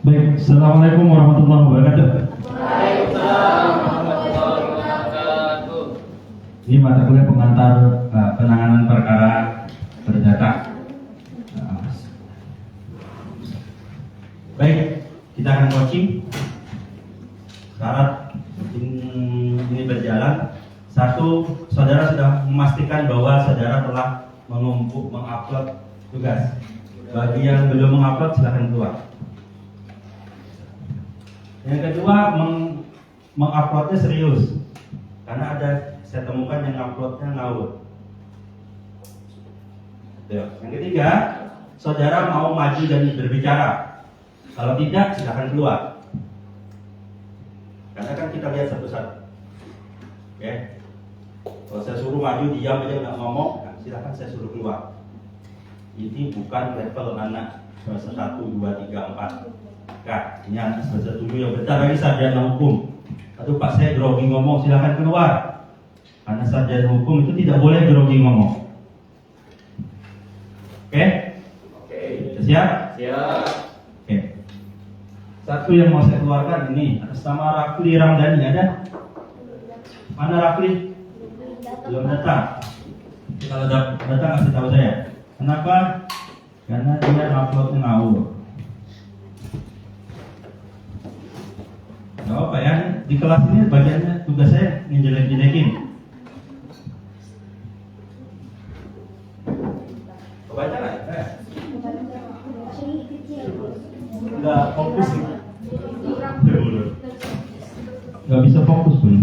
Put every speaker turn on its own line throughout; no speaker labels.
Baik, Assalamualaikum warahmatullahi wabarakatuh.
Waalaikumsalam warahmatullahi wabarakatuh.
Ini mata kuliah pengantar penanganan perkara perdata. Baik, kita akan coaching. Syarat ini berjalan. Satu, saudara sudah memastikan bahwa saudara telah mengupload tugas. Bagi yang belum mengupload, silakan keluar. Yang kedua, menguploadnya serius, karena ada saya temukan yang uploadnya ngawur. Yang ketiga, saudara mau maju dan berbicara. Kalau tidak, silakan keluar. Karena kan kita lihat satu-satu. Oke. Kalau saya suruh maju diam aja nggak ngomong, nah, silakan saya suruh keluar. Ini bukan level anak semester 1, 2, 3, 4. Kak, ini anak semester 7 yang bentar lagi sarjana hukum. Aduh Pak, saya grogi ngomong, silakan keluar. Karena sarjana hukum itu tidak boleh grogi ngomong. Oke?
Oke.
Siap?
Siap.
Oke. Satu yang mau saya keluarkan ini atas nama Rafli Ramdhani, ada? Mana Rafli? Belum datang. Kalau datang kasih tahu saya. Kenapa? Karena dia uploadnya ngawur. Gak apa ya, di kelas ini bagiannya tugas saya ngejelek-jelekin. Baca nggak? Nggak fokus sih. Nggak bisa fokus pun.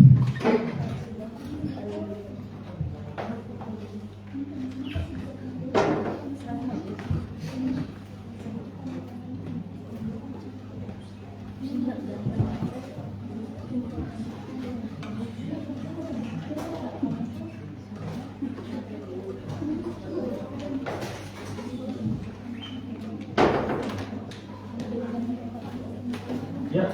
Ya.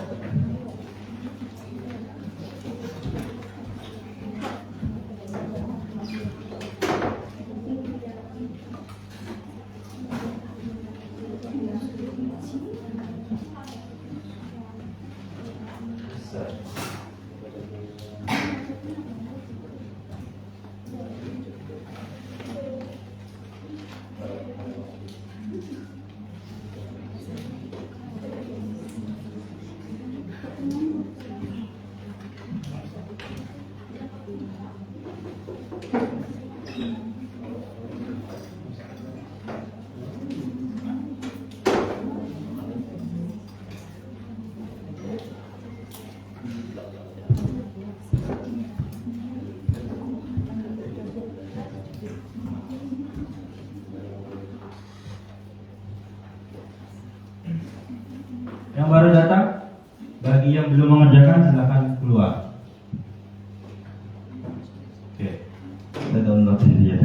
Yang baru datang, bagi yang belum mengerjakan silakan keluar. Oke, kita download ini ya.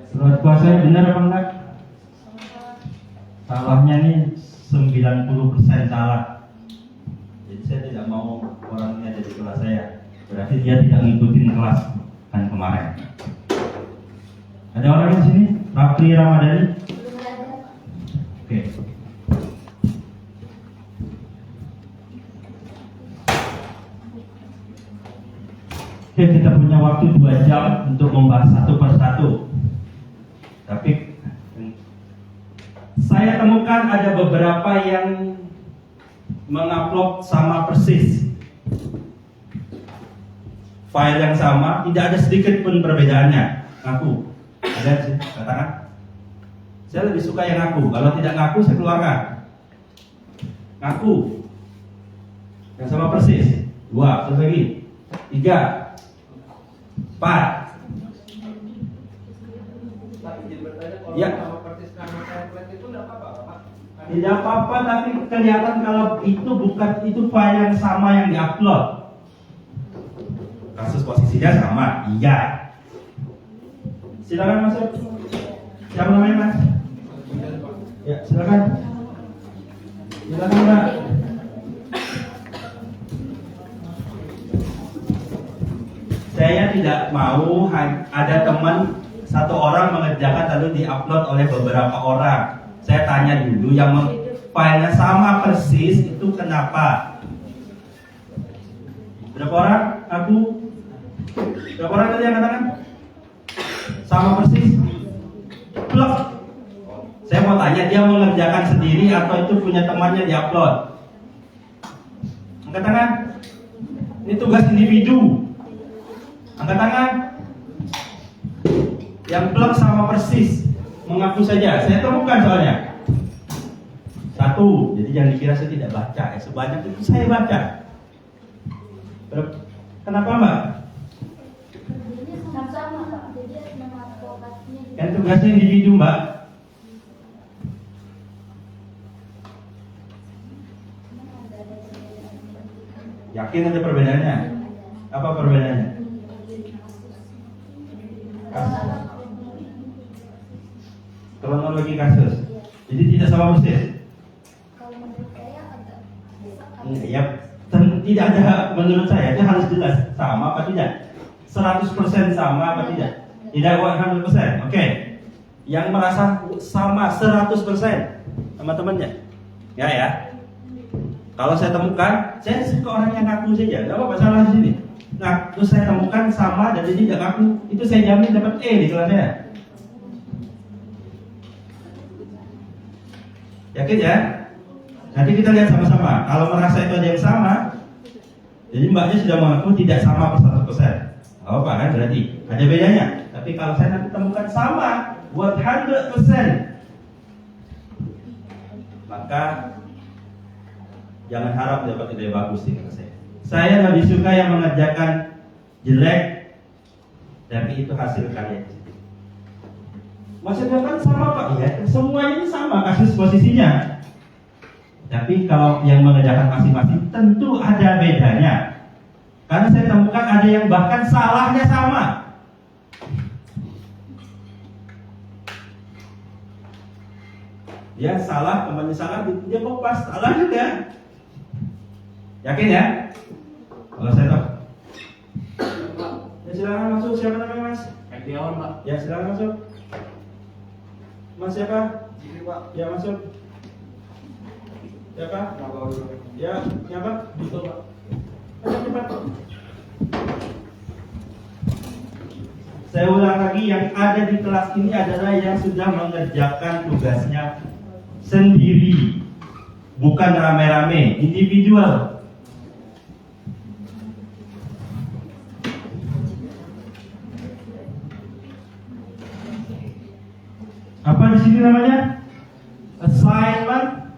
Surat kuasanya benar apa enggak? Salahnya nih 90% salah. Jadi saya tidak mau orangnya ada di kelas saya. Berarti dia tidak ngikutin kelas kan kemarin. Ada orang di sini? Rafli Ramadhani? Oke. Oke, kita punya waktu 2 jam untuk membahas satu persatu. Tapi saya temukan ada beberapa yang mengupload sama persis file yang sama, tidak ada sedikit pun perbedaannya. Ngaku, ada sih, katakan. Saya lebih suka yang ngaku. Kalau tidak ngaku, saya keluarkan. Ngaku, yang sama persis. 2, satu lagi, 3, 4. Ya. Tidak apa-apa, tapi kelihatan kalau itu file yang sama yang diupload. Kasus posisinya sama, iya. Silakan masuk. Siapa namanya Mas? Ya, silakan. Silakan Mbak. Saya tidak mau ada teman satu orang mengerjakan lalu diupload oleh beberapa orang. Saya tanya dulu yang filenya sama persis itu kenapa? Berapa orang? Aku? Berapa orang tadi yang katakan? Sama persis? Blok. Saya mau tanya dia mengerjakan sendiri atau itu punya temannya diupload? Angkat tangan. Ini tugas individu. Angkat tangan. Yang blok sama persis. Mengaku saja. Saya temukan soalnya. Satu. Jadi jangan dikira saya tidak baca. Sebanyak itu saya baca. Kenapa Mbak?
Sama Pak. Jadi nama advokatnya.
Kan tugasnya individu Mbak. Yakin ada perbedaannya? Apa perbedaannya? Kronologi kasus. Jadi tidak sama persis.
Kalau menurut saya agak
Ya, tidak ada menurut saya. Itu harus jelas sama apa tidak. 100% sama apa tidak? Tidak 100%. Oke. Yang merasa sama 100% teman-temannya. Ya. Kalau saya temukan, saya suka orang yang ngaku saja. Tidak apa-apa salah di sini. Nah, terus saya temukan sama dan dia tidak ngaku, itu saya jamin dapat E di kelas saya. Yakin ya? Nanti kita lihat sama-sama. Kalau merasa itu ada yang sama, jadi mbaknya sudah mengaku tidak sama 100%. Oh Pak kan berarti ada bedanya. Tapi kalau saya nanti temukan sama 100%, maka jangan harap dapat ide bagus di kelas saya. Saya lebih suka yang mengerjakan jelek, tapi itu hasil karya. Maksudnya kan sama Pak, iya. Semuanya ini sama kasus posisinya. Tapi kalau yang mengerjakan masing-masing tentu ada bedanya. Karena saya temukan ada yang bahkan salahnya sama. Dia salah, temannya salah, dia kopas, salah juga. Yakin ya? Kalau saya tahu. Ya silakan masuk. Siapa namanya Mas?
Ektiawan Pak.
Ya silakan masuk. Mas siapa?
Ini Pak.
Ya masuk. Siapa? Ya siapa? Itu Pak. Ayo cepat. Saya ulang lagi, yang ada di kelas ini adalah yang sudah mengerjakan tugasnya sendiri, bukan rame-rame, individual. Apa di sini namanya? Assignment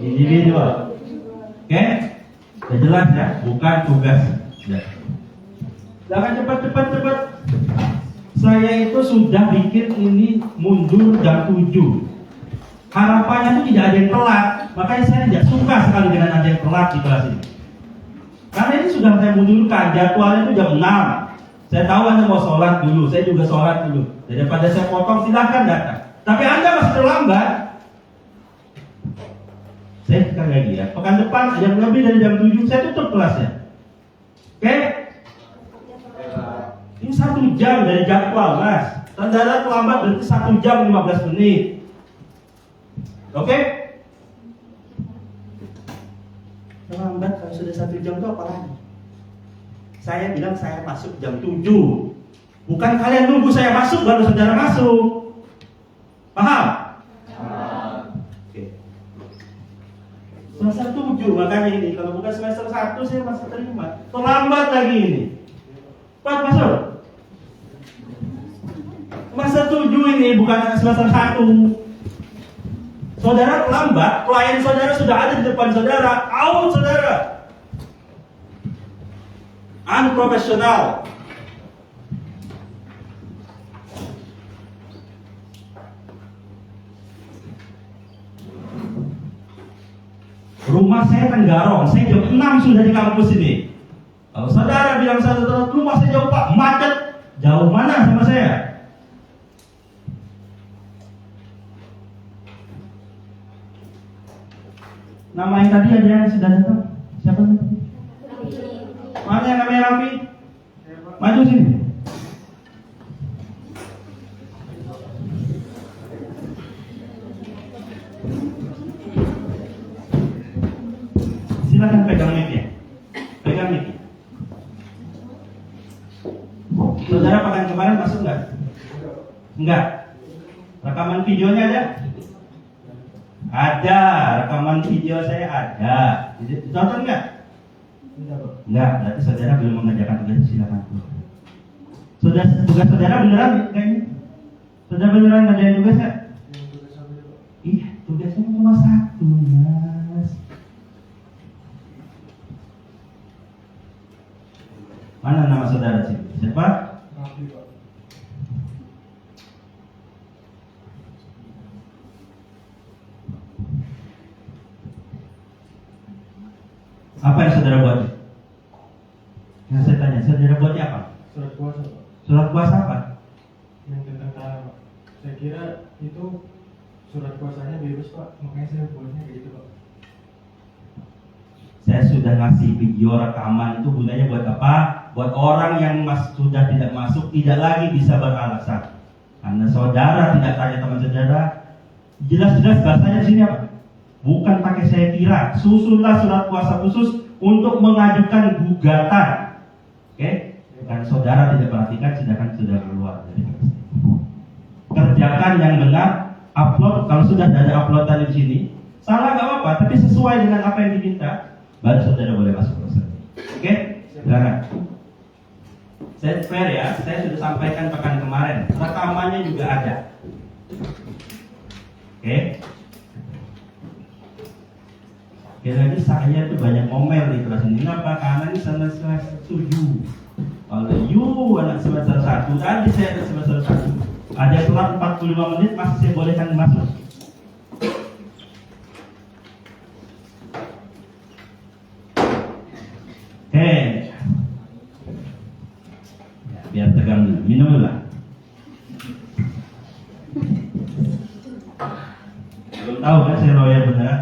individual. Oke? Sudah jelas ya, bukan tugas. Ya. Jangan cepat. Saya itu sudah bikin ini mundur jam 7. Harapannya itu tidak ada yang telat. Makanya saya tidak suka sekali dengan ada yang telat di kelas ini. Karena ini sudah saya mundurkan, jadwalnya itu jam 6. Saya tahu Anda mau sholat dulu, saya juga sholat dulu. Daripada saya potong, silahkan datang. Tapi Anda masih terlambat. Saya sekali lagi ya, pekan depan jam lebih dari jam 7 saya tutup kelasnya. Oke? Ini 1 jam dari jadwal Mas. Saudara terlambat berarti 1 jam 15 menit. Oke? Terlambat kalau sudah 1 jam itu apa lagi? Saya bilang saya masuk jam 7. Bukan kalian nunggu saya masuk baru saudara masuk. Paham? Oke. Semester 7 makanya ini. Kalau bukan semester 1 saya masih terima. Terlambat lagi ini. Cepat masuk. Semester 7 ini bukan semester 1. Saudara terlambat, klien saudara sudah ada di depan saudara. Out saudara. Unprofessional. Rumah saya Tenggarong, saya jam 6 sudah di kampus ini. Kalau saudara bilang saudara rumah saya jauh Pak, macet. Jauh mana sama saya? Nama yang tadi ada yang sudah datang? Siapa tadi? Mana yang namanya Raffi? Maju sini. Silakan pegang mic-nya. Pegang mic. Saudara pekan kemarin masuk nggak? Enggak. Rekaman videonya ada? Ada. Rekaman video saya ada. Ditonton nggak? Enggak. Berarti saudara belum mengerjakan tugasnya. Silakan. Tugas saudara beneran kayaknya? Saudara beneran ngerjain tugasnya? Iya, tugasnya cuma satu, Mas. Mana nama saudara sih? Siapa? Apa yang saudara buat? Yang saya tanya, saudara buatnya apa?
Surat kuasa, Pak.
Surat kuasa apa?
Yang tentang tanah, Pak. Saya kira itu surat kuasanya bebas, Pak. Makanya saya buatnya kayak gitu, Pak.
Saya sudah ngasih video rekaman itu gunanya buat apa? Buat orang yang sudah tidak masuk tidak lagi bisa beralasan. Karena saudara tidak tanya teman saudara, jelas-jelas bahasanya di sini apa? Bukan pakai saya kira. Susunlah surat kuasa khusus untuk mengajukan gugatan. Oke? Dan saudara tidak perhatikan sedangkan sudah keluar dari kelas. Kerjakan yang benar, upload. Kalau sudah ada uploadan di sini, salah nggak apa-apa, tapi sesuai dengan apa yang diminta, baru saudara boleh masuk kelas. Oke? Silakan. Saya fair ya, saya sudah sampaikan pekan kemarin. Rekamannya juga ada. Oke? Sekali lagi saya tuh banyak ngomel di kelas ini. Kenapa? Karena ini semester 7. Kalau you anak semester 1, tadi saya ada semester 1. Ada surat 45 menit masih saya bolehkan masuk. Oke. Ya, biar tegang dulu. Minum dulu lah. Belum tahu kan saya lawyer beneran.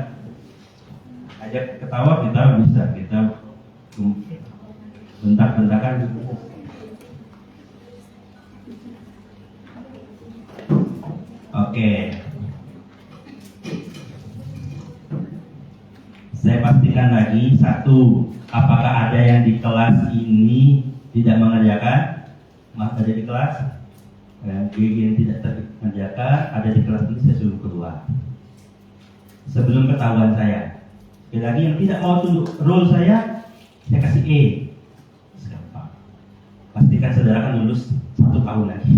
Ajak ketawa kita bisa, kita bentak-bentakan. Oke. Saya pastikan lagi satu, apakah ada yang di kelas ini tidak mengerjakan? Mas ada di kelas? Yang tidak mengerjakan, ada di kelas ini saya suruh keluar. Sebelum ketahuan saya. Sekali lagi yang tidak mau tunduk role saya kasih E. Gampang. Pastikan saudara akan lulus 1 tahun lagi.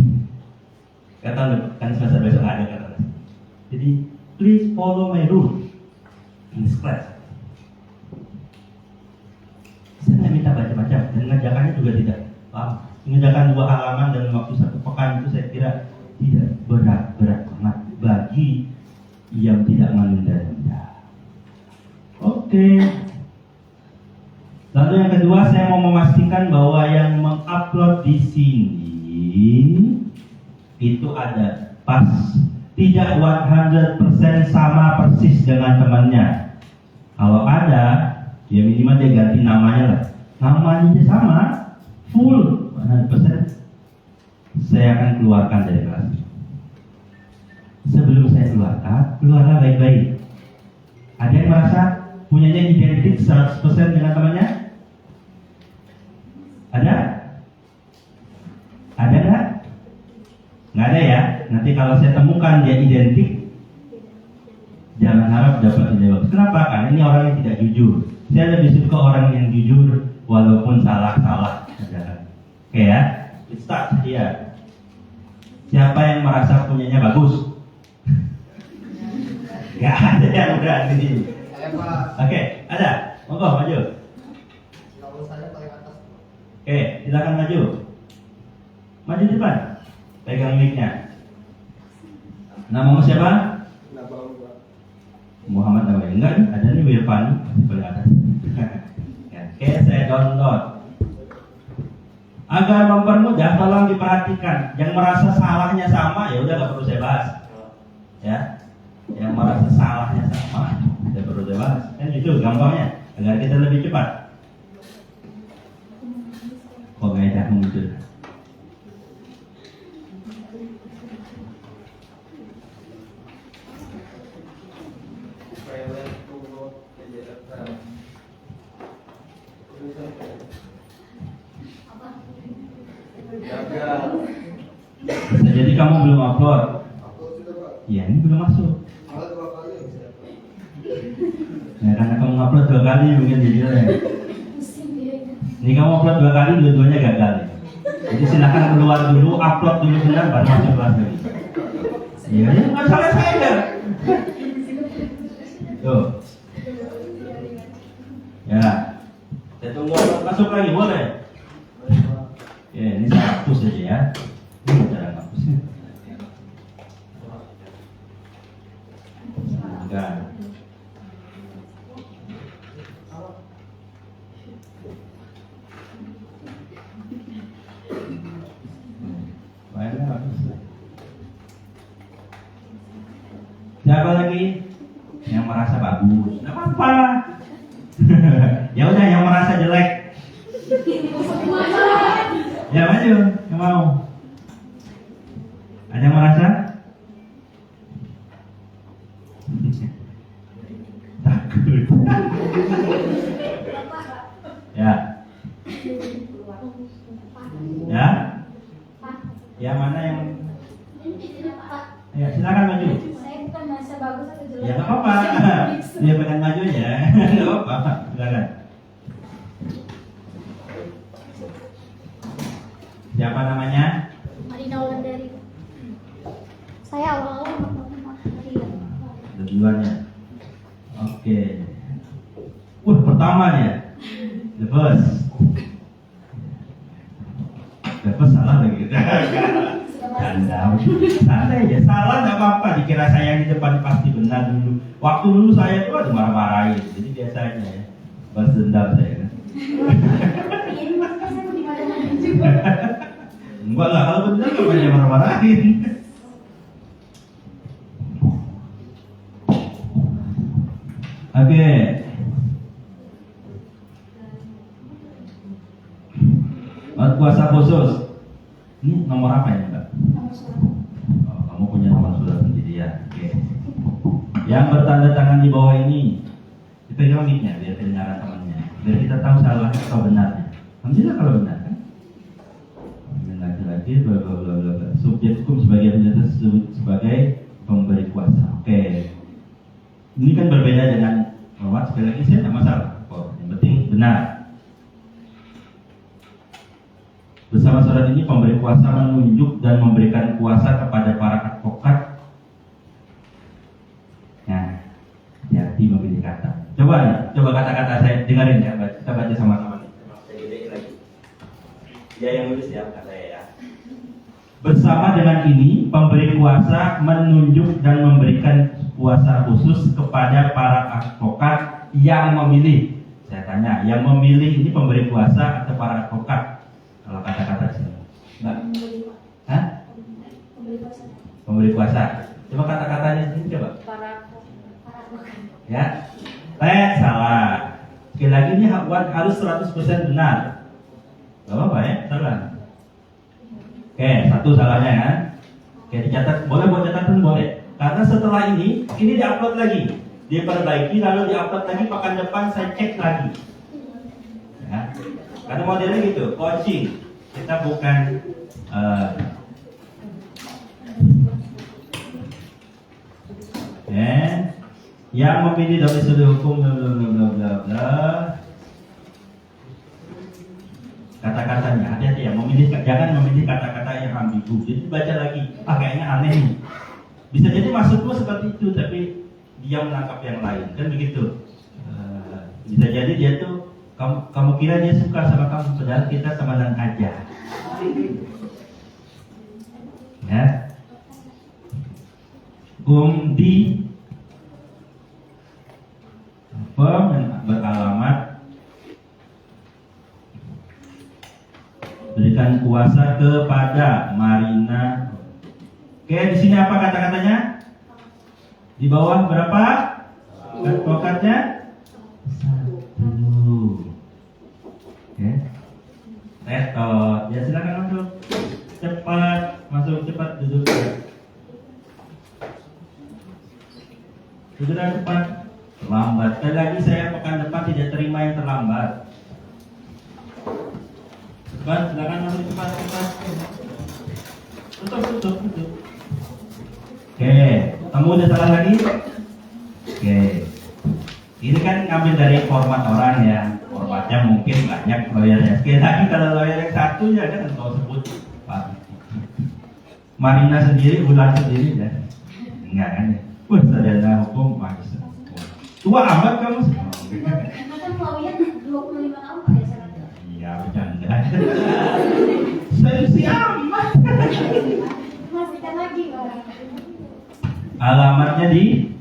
Kata kan semester besok ada kata. Jadi please follow my rule in this class. Saya nggak minta baca-baca dan mengerjakannya juga tidak lama. Mengerjakan 2 halaman dalam waktu 1 pekan itu saya kira tidak berat banget bagi yang tidak menunda-nunda. Oke. Lalu yang kedua saya mau memastikan bahwa yang mengupload di sini itu ada pas, tidak 100% sama persis dengan temannya. Kalau ada, ya minimal dia ganti namanya lah. Namanya sama, full 100%. Saya akan keluarkan dari kelas. Sebelum saya keluarkan, keluarlah baik-baik. Ada yang merasa punyanya identik 100% dengan temannya? Ada? Ada nggak? Nggak ada ya? Nanti kalau saya temukan dia identik, jangan harap dapat nilai bagus. Kenapa? Karena ini orang yang tidak jujur. Saya lebih suka orang yang jujur walaupun salah-salah. Oke ya? Let's start here. Siapa yang merasa punyanya bagus? Gak ada yang berani di sini.
Saya Pak.
Oke, ada. Monggo maju.
Kalau saya paling atas.
Oke, silakan maju. Maju di depan. Pegang mic-nya. Namamu siapa? Muhammad Nawai. Enggak nih, ada nih Wirpan paling atas. Ya, oke, saya download. Agar mempermudah, tolong diperhatikan. Yang merasa salahnya sama, ya udah nggak perlu saya bahas. Ya, yang merasa salahnya sama, tidak perlu saya bahas. Kan Itu gampangnya agar kita lebih cepat. Kok gak muncul? Bisa jadi kamu belum upload. Ya, ini belum masuk. Ya, karena kamu upload 2 kali mungkin jadinya. Ini kamu upload 2 kali, dua-duanya gagal. Jadi silakan keluar dulu, upload dulu benar, baru masuk kelas lagi. Iya, nggak salah saya. Tuh. Ya, saya tunggu masuk lagi, boleh? Ya, ini saya hapus aja ya. Ini cara hapusnya. Enggak. Siapa lagi yang merasa bagus? Nggak apa-apa. Ya udah, yang merasa jelek. Ya maju, yang mau. Ada yang merasa? Takut. Ya. Ya. Ya, mana yang? Ya, silakan maju.
Saya bukan merasa bagus atau jelek.
Ya nggak apa-apa. Dia pengen maju ya. Nggak apa-apa. Silakan. Siapa namanya?
Marina Wulandari. Saya awal-awal Maria.
Ada duluannya. Oke. Pertama dia. The first. The first salah lagi. Anda salah ya, salah nggak apa-apa. Dikira saya yang di depan pasti benar dulu. Waktu dulu saya itu ada marah-marahin. Jadi biasanya ya, balas dendam saya kan.
Ini maksudnya saya mau dimarahin juga.
Enggak lah, kalau benar nggak banyak marah-marahin. Oke. Buat puasa khusus. Ini nomor apa ya, Mbak?
Nomor surat.
Oh, kamu punya nomor surat sendiri ya. Oke. Yang bertanda tangan di bawah ini, dipegang mic-nya biar kedengaran temannya. Biar kita tahu salah atau benarnya. Alhamdulillah kalau benar kan? Laki-laki bla bla bla bla. Subjek hukum sebagai penjata sebagai pemberi kuasa. Oke. Ini kan berbeda dengan Muhammad. Sekali lagi saya tidak masalah. Oh, yang penting benar. Bersama surat ini pemberi kuasa menunjuk dan memberikan kuasa kepada para advokat. Nah, hati-hati memilih kata. Coba kata-kata saya dengarin ya, kita baca sama-sama. Saya gedein lagi. Dia yang nulis ya, kata saya ya. Bersama dengan ini, pemberi kuasa menunjuk dan memberikan kuasa khusus kepada para advokat yang memilih. Saya tanya, yang memilih ini pemberi kuasa atau para advokat? Kalau kata-kata sini, Mbak? Hah? Pemberi kuasa. Coba kata-katanya sini coba.
Para
Ya, salah. Sekali lagi ini harus 100% benar. Gak apa-apa ya, salah. Oke, satu salahnya kan. Oke, dicatat. Boleh buat catatan boleh. Karena setelah ini diupload lagi, diperbaiki lalu diupload lagi. Pekan depan saya cek lagi. Ya. Karena modelnya gitu, coaching. Kita bukan yang memilih domisili hukum bla bla bla bla bla. Kata-katanya hati-hati ya, jangan memilih kata-kata yang ambigu. Jadi baca lagi, kayaknya aneh nih. Bisa jadi maksudmu seperti itu, tapi dia menangkap yang lain, kan begitu. Bisa jadi dia tuh kamu kira dia suka sama kamu, padahal kita temenan aja. Ya. Di firm yang beralamat berikan kuasa kepada Marina. Oke, di sini apa kata-katanya? Di bawah berapa? Advokatnya? Segera cepat. Terlambat. Sekali lagi saya pekan depan tidak terima yang terlambat. Cepat, silakan masuk cepat. Tutup. Oke, kamu udah salah lagi? Oke. Ini kan ngambil dari format orang ya. Formatnya mungkin banyak lawyernya. Sekali lagi kalau lawyer yang satu ya kan kau sebut Pak Marina sendiri, Bulan sendiri ya. Enggak kan ya? Wah, sarjana hukum magister. Tua amat kamu.
Kan lawyer 25 tahun Pak ya saya.
Iya, bercanda. Saya siamat.
Masihkan lagi Pak.
Alamatnya di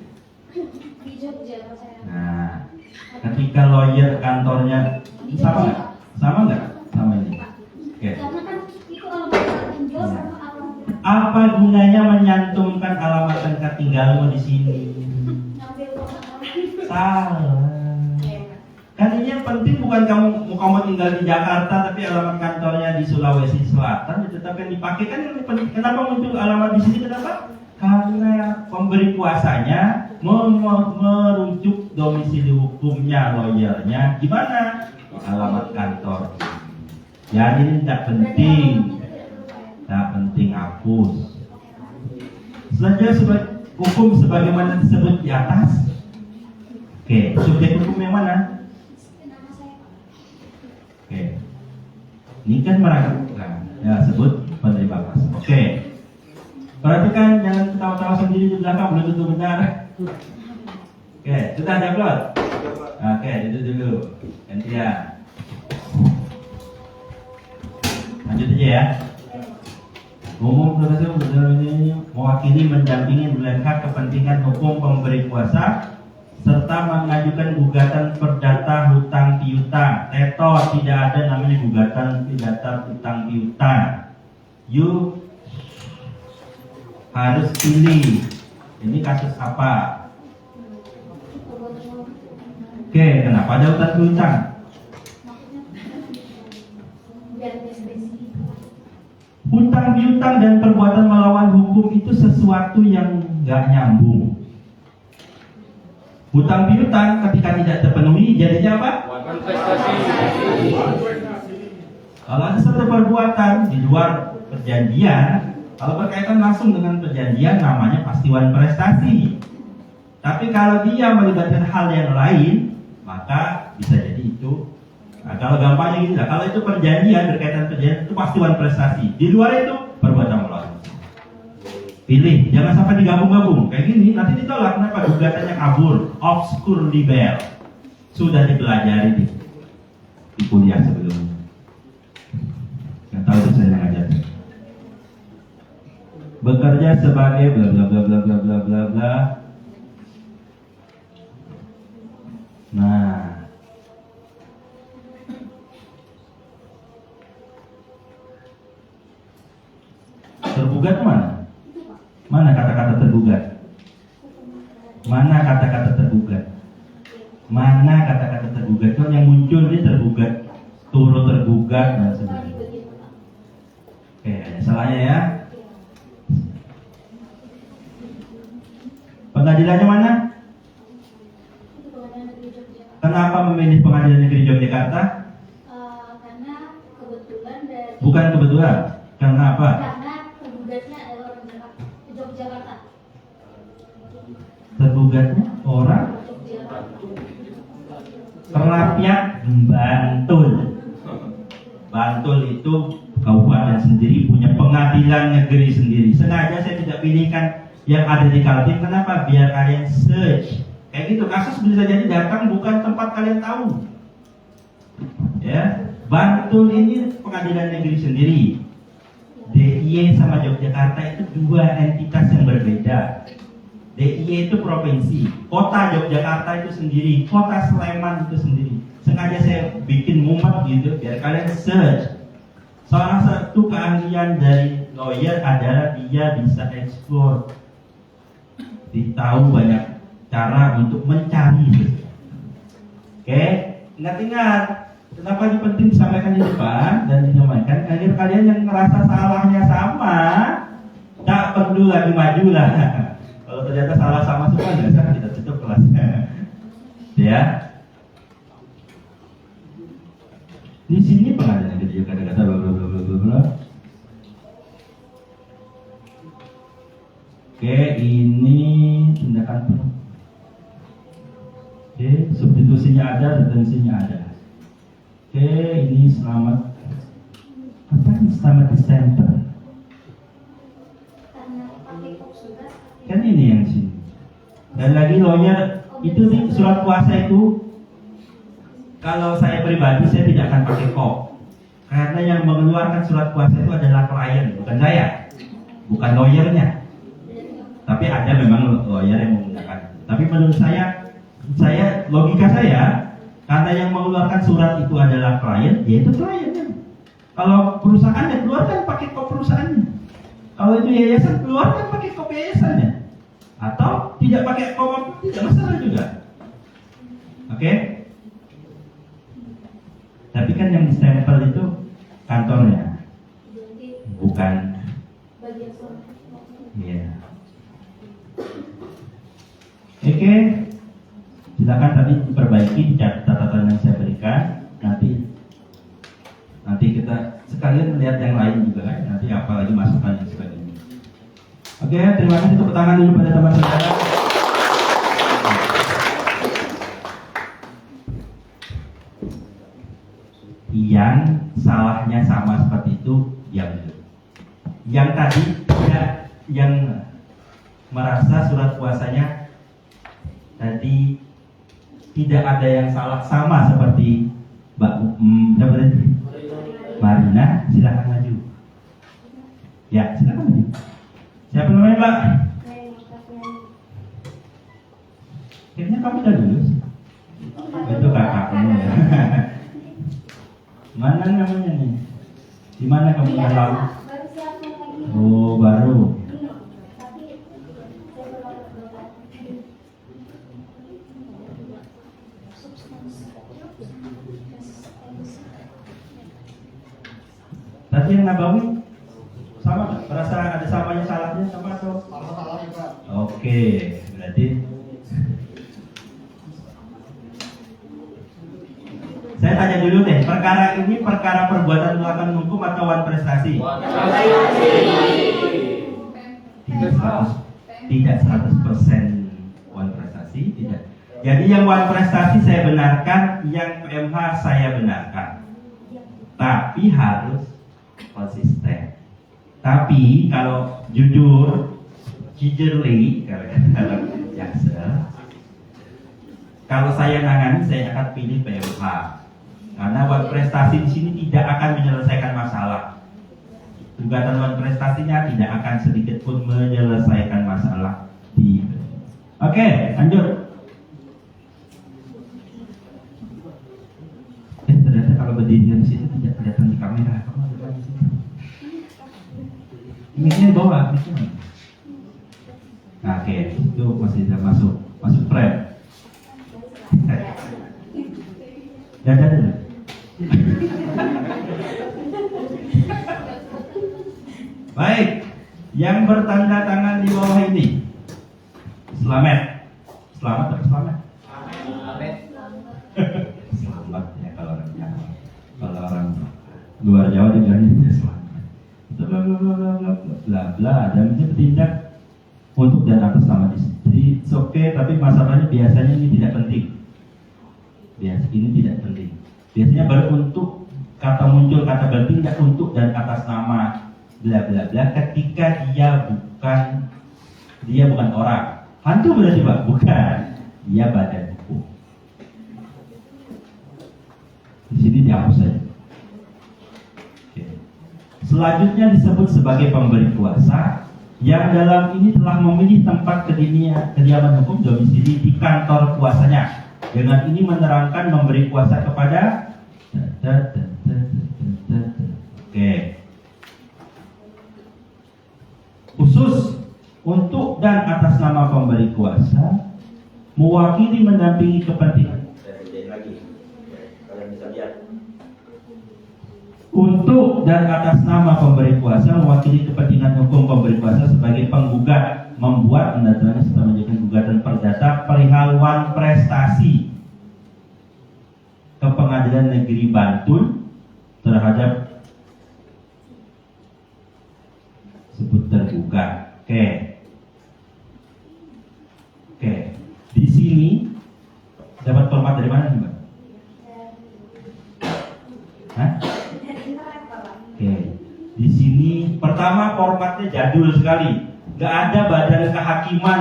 Jogja Pak saya.
Nah, ketika lawyer kantornya sama nggak? Sama nggak? Sama ini. Oke.
Karena kan itu kalau bisa tinggal sama
Apa gunanya menyantumkan alamat tempat tinggalmu di sini?
ngambil rumah orang.
Salah. Kan ini yang penting bukan kamu tinggal di Jakarta tapi alamat kantornya di Sulawesi Selatan, tetap yang dipakai kan yang penting. Kenapa muncul alamat di sini? Kenapa? Karena pemberi kuasanya merujuk domisili hukumnya, lawyernya gimana? Alamat kantor. Jadi ini tidak penting. Tidak penting, hapus. Selanjutnya hukum sebagaimana disebut di atas. Oke, subjek hukum yang mana?
Nama saya Pak.
Oke. Ini kan meragukan. Ya, sebut penerima kas. Oke. Perhatikan, jangan ketawa-tawa sendiri di belakang, belum tentu benar. Oke, sudah ada upload? Oke, duduk dulu. Gantian. Lanjut aja ya. Umum profesor ini mewakili, mendampingi, melihat kepentingan hukum pemberi kuasa serta mengajukan gugatan perdata hutang piutang. Tetor, tidak ada namanya gugatan perdata hutang piutang. You harus pilih ini kasus apa. Oke, kenapa ada hutang piutang?
Biar diskresi.
Hutang piutang dan perbuatan melawan hukum itu sesuatu yang nggak nyambung. Hutang piutang ketika tidak terpenuhi jadinya apa? Kalau ada satu perbuatan di luar perjanjian, kalau berkaitan langsung dengan perjanjian namanya pastiwan prestasi. Tapi kalau dia melibatkan hal yang lain, maka bisa jadi itu. Nah, kalau gampangnya gitu lah, kalau itu perjanjian, berkaitan perjanjian itu pastiwan prestasi. Di luar itu perbuatan melawan. Pilih, jangan sampai digabung-gabung. Kayak gini, nanti ditolak. Kenapa? Gugatannya kabur, obscur libel. Sudah dipelajari di kuliah sebelumnya. Yang tahu itu saya ngajar. Bekerja sebagai bla bla bla bla bla bla bla bla. Nah, tergugat mana? Mana kata-kata tergugat? Mana kata-kata tergugat? Mana kata-kata tergugat? Kalau yang muncul ini tergugat, turut tergugat dan sebagainya. Oke, ada salahnya ya. Pengadilannya mana? Kenapa memilih Pengadilan Negeri Yogyakarta?
Karena kebetulan dari
Bukan kebetulan. Karena apa?
karena tergugatnya adalah orang Yogyakarta.
Tergugatnya orang Kerapiak Bantul. Bantul itu kabupaten sendiri, punya pengadilan negeri sendiri. Sengaja saya tidak pilihkan yang ada di Kaltim. Kenapa? Biar kalian search. Kayak gitu, kasus bisa jadi datang bukan tempat kalian tahu. Ya, Bantul ini pengadilan negeri sendiri. DIY sama Yogyakarta itu dua entitas yang berbeda. DIY itu provinsi, kota Yogyakarta itu sendiri, kota Sleman itu sendiri. Sengaja saya bikin mumet gitu biar kalian search. Salah satu keahlian dari lawyer adalah dia bisa explore, ditahu banyak cara untuk mencari. Oke, ingat-ingat. Kenapa ini penting disampaikan di depan dan dinamakan agar kalian yang merasa salahnya sama tak perlu lagi maju lah. Kalau ternyata salah sama semua ya kita tutup Ya. Di sini pengadilan negeri kata-kata bla bla bla bla bla bla. Oke, ini tindakan penuh. Oke, substitusinya ada, retensinya ada. Oke, ini selamat. Apa ini selamat Desember?
Karena pakai kok surat.
Kan ini yang sini. Dan lagi lawyer itu nih, surat kuasa itu kalau saya pribadi saya tidak akan pakai kop. Karena yang mengeluarkan surat kuasa itu adalah klien, bukan saya. Bukan lawyernya. Tapi ada memang lawyer yang menggunakan. Tapi menurut saya logika saya, karena yang mengeluarkan surat itu adalah klien, yaitu kliennya. Kalau perusahaan yang keluarkan pakai kop perusahaannya. Kalau itu yayasan keluarkan pakai kop yayasannya. Atau tidak pakai kop tidak masalah juga. Oke? Tapi kan yang distempel itu kantornya, bukan.
Bagian surat.
Iya. Oke, silakan tadi diperbaiki catatan yang saya berikan. Nanti kita sekalian melihat yang lain juga kan. Nanti apalagi masukan dan sebagainya. Oke, terima kasih, tepuk tangan dulu pada teman saudara. Yang salahnya sama seperti itu, yang tadi yang merasa surat kuasanya tadi tidak ada yang salah sama seperti Mbak Marina, silakan maju. Ya, silakan maju. Siapa namanya, Mbak? Kayaknya kamu udah lulus. Itu kakakmu ya. Mana namanya nih? Di mana kamu
Iya,
tahu?
baru siapin lagi.
Oh, baru.
Ini, tapi saya belum berangkat.
Tadi yang Nabawi sama nggak? Merasa ada samanya salahnya sama atau?
Sama salah juga.
Oke, berarti saya tanya dulu deh, perkara ini perkara perbuatan melakukan hukum atau wan prestasi? Tidak 100% wan prestasi, tidak. Jadi yang wan prestasi saya benarkan, yang PMH saya benarkan. Tapi harus konsisten. Tapi kalau jujurly, kalau jaksa, kalau saya nangani, saya akan pilih PMH. Karena wan prestasi di sini tidak akan menyelesaikan masalah. Gugatan wan prestasinya tidak akan sedikit pun menyelesaikan masalah di. Oke, lanjut. Ternyata kalau berdiri di situ tidak kelihatan di kamera. Kamu ada di situ. Mic-nya bawa, mic-nya. Nah, oke, itu masih tidak masuk frame. Dadah dulu. Baik, yang bertanda tangan di bawah ini. Selamat atau selamat? Selamat ya kalau orang Jawa. Kalau orang luar Jawa dibilangnya selamat. Bla bla bla bla bla bla. Dan ini bertindak untuk dan atas nama istri. Oke, tapi masalahnya biasanya ini tidak penting. Ini tidak penting. Biasanya baru untuk kata muncul kata bertindak untuk dan atas nama bla bla bla ketika dia bukan orang. Hantu berarti Pak? Bukan. Dia badan hukum. Di sini dihapus saja. Oke. Selanjutnya disebut sebagai pemberi kuasa yang dalam ini telah memilih tempat kediaman hukum domisili di kantor kuasanya. Dengan ini menerangkan memberi kuasa kepada Oke. Khusus untuk dan atas nama pemberi kuasa mewakili mendampingi kepentingan. Kalian bisa lihat. Untuk dan atas nama pemberi kuasa mewakili kepentingan hukum pemberi kuasa sebagai penggugat membuat mendatangani serta menjadikan gugatan perdata perihal wan prestasi Pengadilan Negeri Bantul terhadap sebut terbuka. Oke. Di sini dapat format dari mana nih, Mbak? Hah? Oke. Di sini pertama formatnya jadul sekali. Gak ada badan kehakiman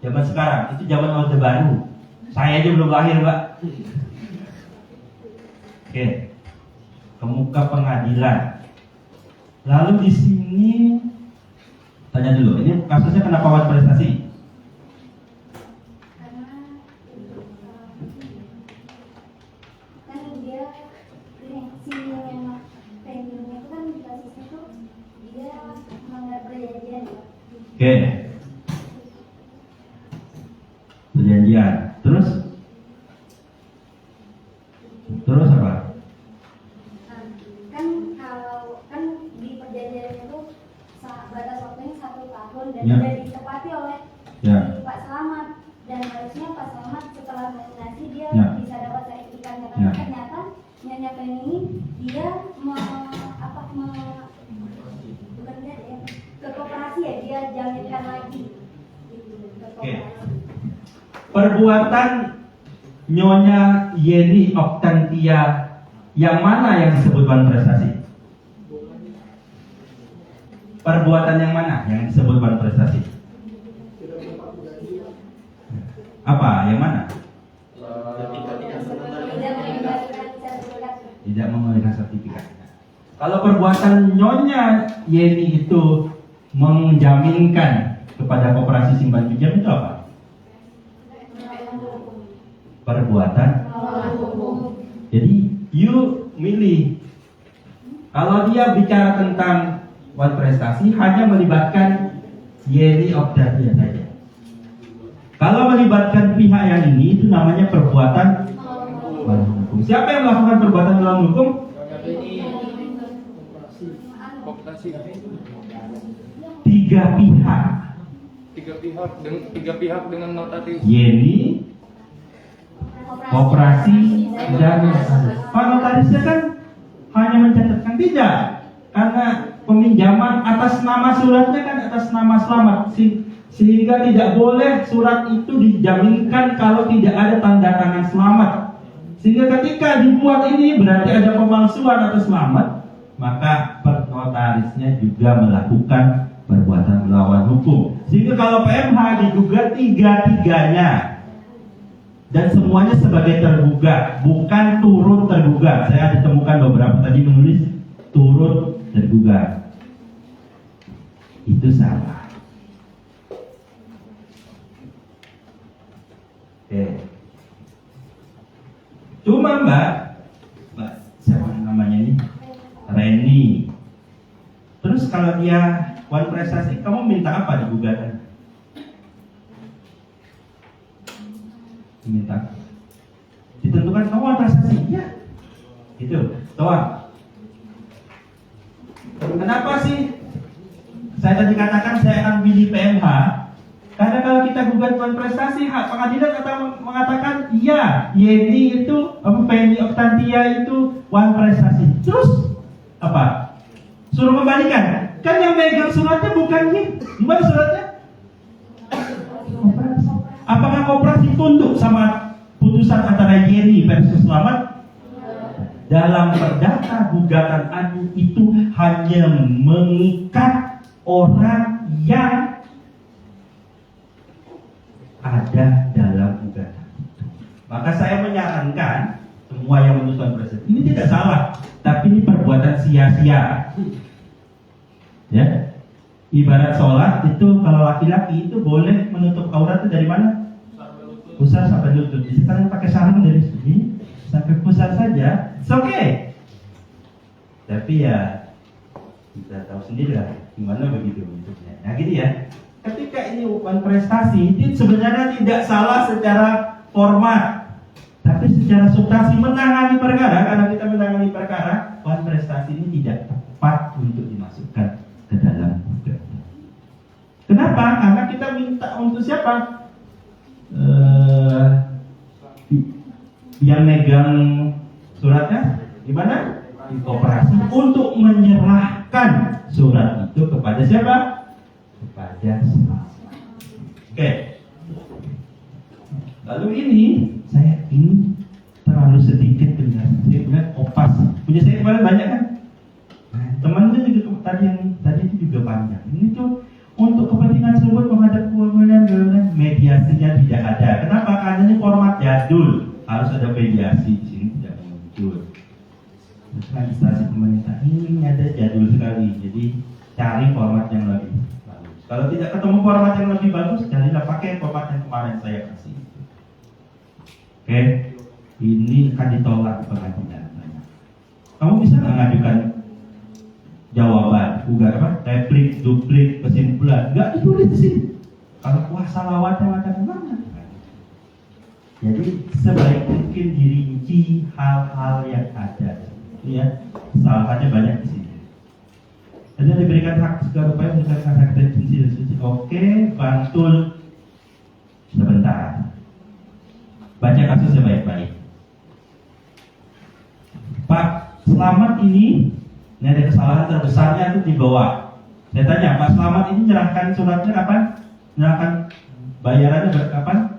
zaman sekarang. Itu zaman Orde Baru. Saya aja belum lahir, Mbak. Oke. Kemuka pengadilan. Lalu di sini tanya dulu, ini kasusnya kenapa wan prestasi?
Karena kan dia si pendingnya itu kan kasusnya tuh dia melanggar perjanjian.
Oke. Perjanjian. Terus apa?
Kan kalau kan di perjanjian itu batas waktunya 1 tahun dan
Ya.
sudah ditepati oleh
Ya.
Pak Slamet, dan harusnya Pak Slamet setelah nominasi dia
Ya.
bisa dapat sertifikatnya,
Ya.
tapi ternyata Nyonya Penny ini dia bukan dia ya, ke koperasi ya, dia jaminkan lagi gitu, ke
Oke.
koperasi.
Perbuatan Nyonya Yeni Oktantia yang mana yang disebut wan prestasi? Perbuatan yang mana yang disebut wan prestasi? Apa? Yang mana? Tidak memberikan sertifikat. Kalau perbuatan Nyonya Yeni itu menjaminkan kepada koperasi simpan pinjam itu apa? Perbuatan. Jadi you milih. Kalau dia bicara tentang wan prestasi hanya melibatkan Yeni Oktantia saja. Kalau melibatkan pihak yang ini itu namanya perbuatan melawan hukum. Siapa yang melakukan perbuatan melawan hukum? Tiga pihak
dengan notaris.
Yeni, koperasi, dan Pak notarisnya kan hanya mencatatkan, tidak, karena peminjaman atas nama suratnya kan atas nama Slamet, sehingga tidak boleh surat itu dijaminkan kalau tidak ada tanda tangan Slamet. Sehingga ketika dibuat ini berarti ada pemalsuan atas Slamet, maka notarisnya juga melakukan perbuatan melawan hukum. Sehingga kalau PMH digugat tiga-tiganya dan semuanya sebagai tergugat, bukan turut tergugat. Saya ada temukan beberapa tadi menulis turut tergugat. Itu salah. Oke. Cuma Mbak siapa namanya ini? Reni. Terus kalau dia wan prestasi, kamu minta apa di gugatan? Minta ditentukan kamu wan prestasi, ya. Gitu. Toa. Kenapa sih saya tadi katakan saya akan pilih PMH? Karena kalau kita gugat wan prestasi, hak pengadilan mengatakan iya, Yeni itu Penny Oktantia itu wan prestasi. Terus apa? Suruh kembalikan. Kan yang megang suratnya bukan Yeni. Gimana suratnya? Koperasi. Apakah koperasi tunduk sama putusan antara Yeni versus Slamet? Dalam perdata gugatan adu itu hanya mengikat orang yang ada dalam gugatan. Maka saya menyarankan semua yang menuntut prestasi ini tidak salah, tapi ini perbuatan sia-sia. Ya, ibarat sholat itu kalau laki-laki itu boleh menutup aurat itu dari mana? Pusar sampai lutut. Jadi kalian pakai sarung dari sini sampai pusar saja, it's okay. Tapi ya kita tahu sendiri lah gimana begitu bentuknya. Nah gitu ya. Ketika ini wan prestasi, itu sebenarnya tidak salah secara format, tapi secara substansi menangani perkara. Karena kita menangani perkara, wan prestasi ini tidak tepat untuk dimasukkan ke dalam gugatan. Kenapa? Karena kita minta untuk siapa? Yang megang Suratnya di mana? Di koperasi untuk menyerahkan surat itu kepada siapa? Kepada selamat. Oke. Lalu ini saya yakin terlalu sedikit penjelasan. Saya bilang kopas. Punya saya kemarin banyak kan? Nah, teman itu juga tadi itu juga panjang. Ini tuh untuk kepentingan tersebut menghadap kemudian mediasinya tidak ada. Kenapa? Karena ini format jadul. Harus ada mediasi di sini tidak muncul. Terus legislasi pemerintah ini ada jadul sekali. Jadi cari format yang lebih bagus. Kalau tidak ketemu format yang lebih bagus, carilah pakai format yang kemarin saya kasih. Oke, ini akan ditolak pengadilan. Kamu bisa nggak ngajukan jawaban, replik, duplik, kesimpulan? Nggak ditulis di sini. Kalau kuasa lawannya ada kemana? Jadi sebaik mungkin dirinci hal-hal yang ada. Ya, kesalahannya banyak di sini. Dan diberikan hak segala upaya menyelesaikan hak retensi dan suci. Oke, bantul. Sebentar. Baca kasusnya baik-baik. Pak Selamat ini ada kesalahan terbesarnya itu di bawah. Saya tanya, Pak Selamat ini menyerahkan suratnya kapan? Menyerahkan bayarannya kapan?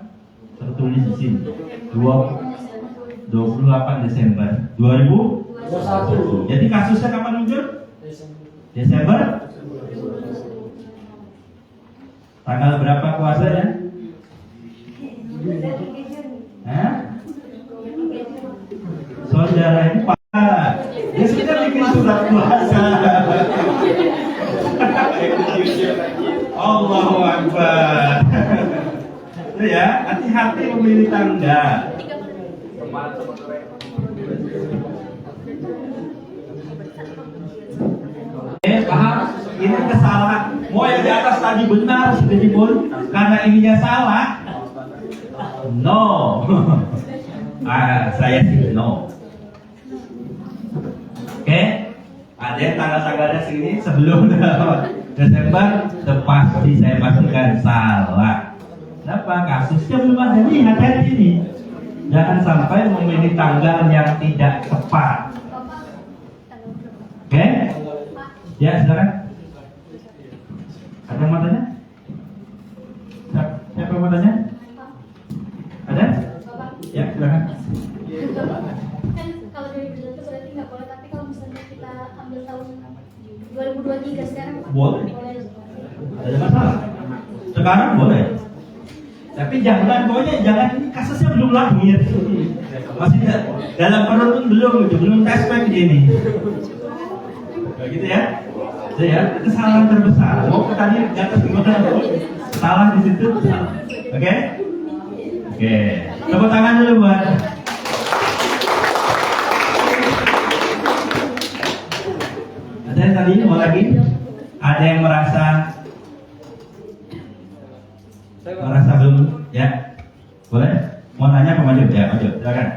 Tertulis di sini. 28 Desember 2021. Jadi kasusnya kapan muncul? Desember. Tanggal berapa puasanya? Hah? Saudara ini Pak, dia sudah bikin surat puasa. Allahu Akbar. Itu ya, hati-hati memilih tanggal. Paham? Ini kesalahan. Mau yang di atas tadi benar sedikitpun, karena ininya salah. No. Saya sih no. Oke? Ada yang tanggal-tanggalnya segini sebelum Desember, pasti saya pastikan salah. Kenapa? Kasusnya belum ada nih, hati-hati nih. Jangan sampai memilih tanggal yang tidak tepat. Oke? Ya, silakan. Ada yang mau tanya? Siapa yang mau tanya? Ada? Ya, silakan.
Kan kalau 2021 berarti nggak boleh, tapi kalau misalnya kita ambil tahun 2023 sekarang
Boleh. Ada masalah? Sekarang boleh. Tapi jangan, pokoknya jangan, ini kasusnya belum lahir. Masih dalam perut pun belum tes pack ini. Begitu ya? Itu ya, kesalahan terbesar. Mau tadi di atas gimana? Salah di situ. Oke? Oke. Tepuk tangan dulu buat. Ada yang tadi mau lagi? Ada yang merasa belum? Ya, boleh? Mau nanya apa maju? Ya, maju. Silakan.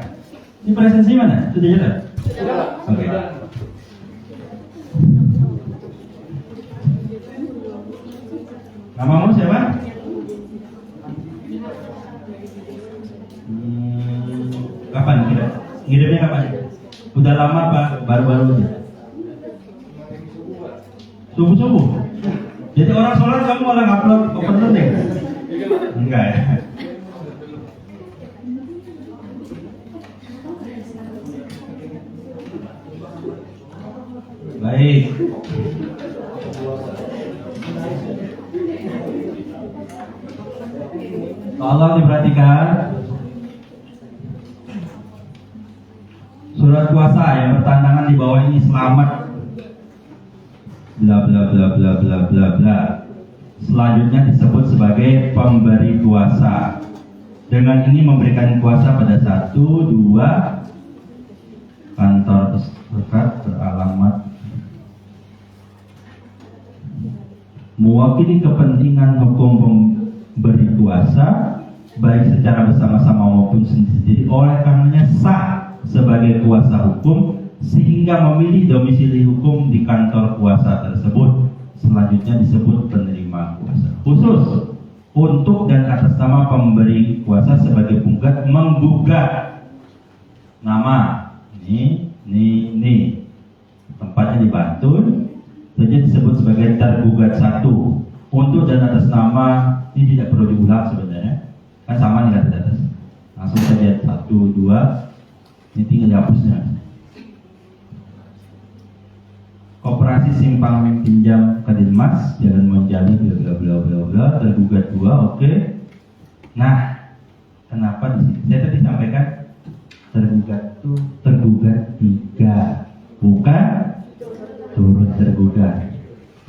Ini presensi mana? Sudah jalan? Oke. Namamu siapa? Kapan kira? Ngirimnya kapan? Udah lama apa? Baru-baru aja? Subuh-subuh? Jadi orang sholat kamu malah upload open ya? Enggak ya? Baik. Tolong diperhatikan. Surat kuasa yang bertantangan di bawah ini selamat bla bla bla bla bla bla bla. Selanjutnya disebut sebagai pemberi kuasa. Dengan ini memberikan kuasa pada 1, 2 kantor terdekat beralamat mewakili kepentingan hukum pemberi kuasa baik secara bersama-sama maupun sendiri, oleh karenanya sah sebagai kuasa hukum sehingga memilih domisili hukum di kantor kuasa tersebut. Selanjutnya disebut penerima kuasa khusus untuk dan atas nama pemberi kuasa sebagai penggugat menggugat nama Ini tempatnya di Bantul, saja disebut sebagai tergugat 1. Untuk dan atas nama ini tidak perlu diulang sebenarnya, kan sama nih kata atas. Langsung saja 1, 2, ini tinggal dihapusnya. Koperasi Simpang Pinjam Kadinmas Jalan Monjali bla bla bla bla bla, tergugat 2, oke. Nah, kenapa di sini? Saya tadi sampaikan tergugat 3, bukan turut tergugat.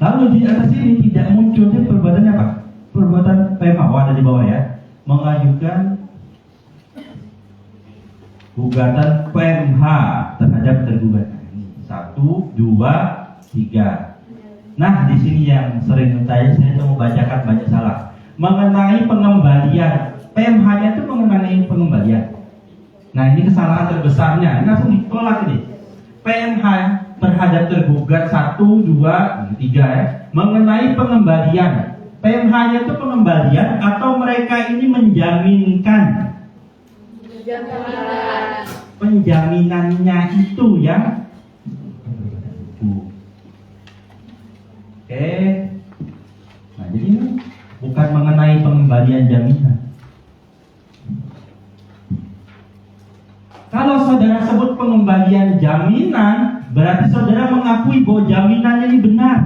Lalu di atas ini tidak munculnya perbuatan apa? Perbuatan PMH, ada di bawah ya. Mengajukan gugatan PMH terhadap tergugat. 1, 2, 3. Nah, di sini yang sering saya mau bacakan banyak salah. Mengenai pengembalian, PMH-nya itu mengenai pengembalian. Nah, ini kesalahan terbesarnya. Ini langsung ditolak ini. PMH terhadap tergugat 1, 2, 3 ya. Mengenai pengembalian. PMH-nya itu pengembalian atau mereka ini menjaminkan? Penjaminannya itu yang oke. Nah, jadi ini bukan mengenai pengembalian jaminan. Kalau saudara sebut pengembalian jaminan, berarti saudara mengakui bahwa jaminannya ini benar.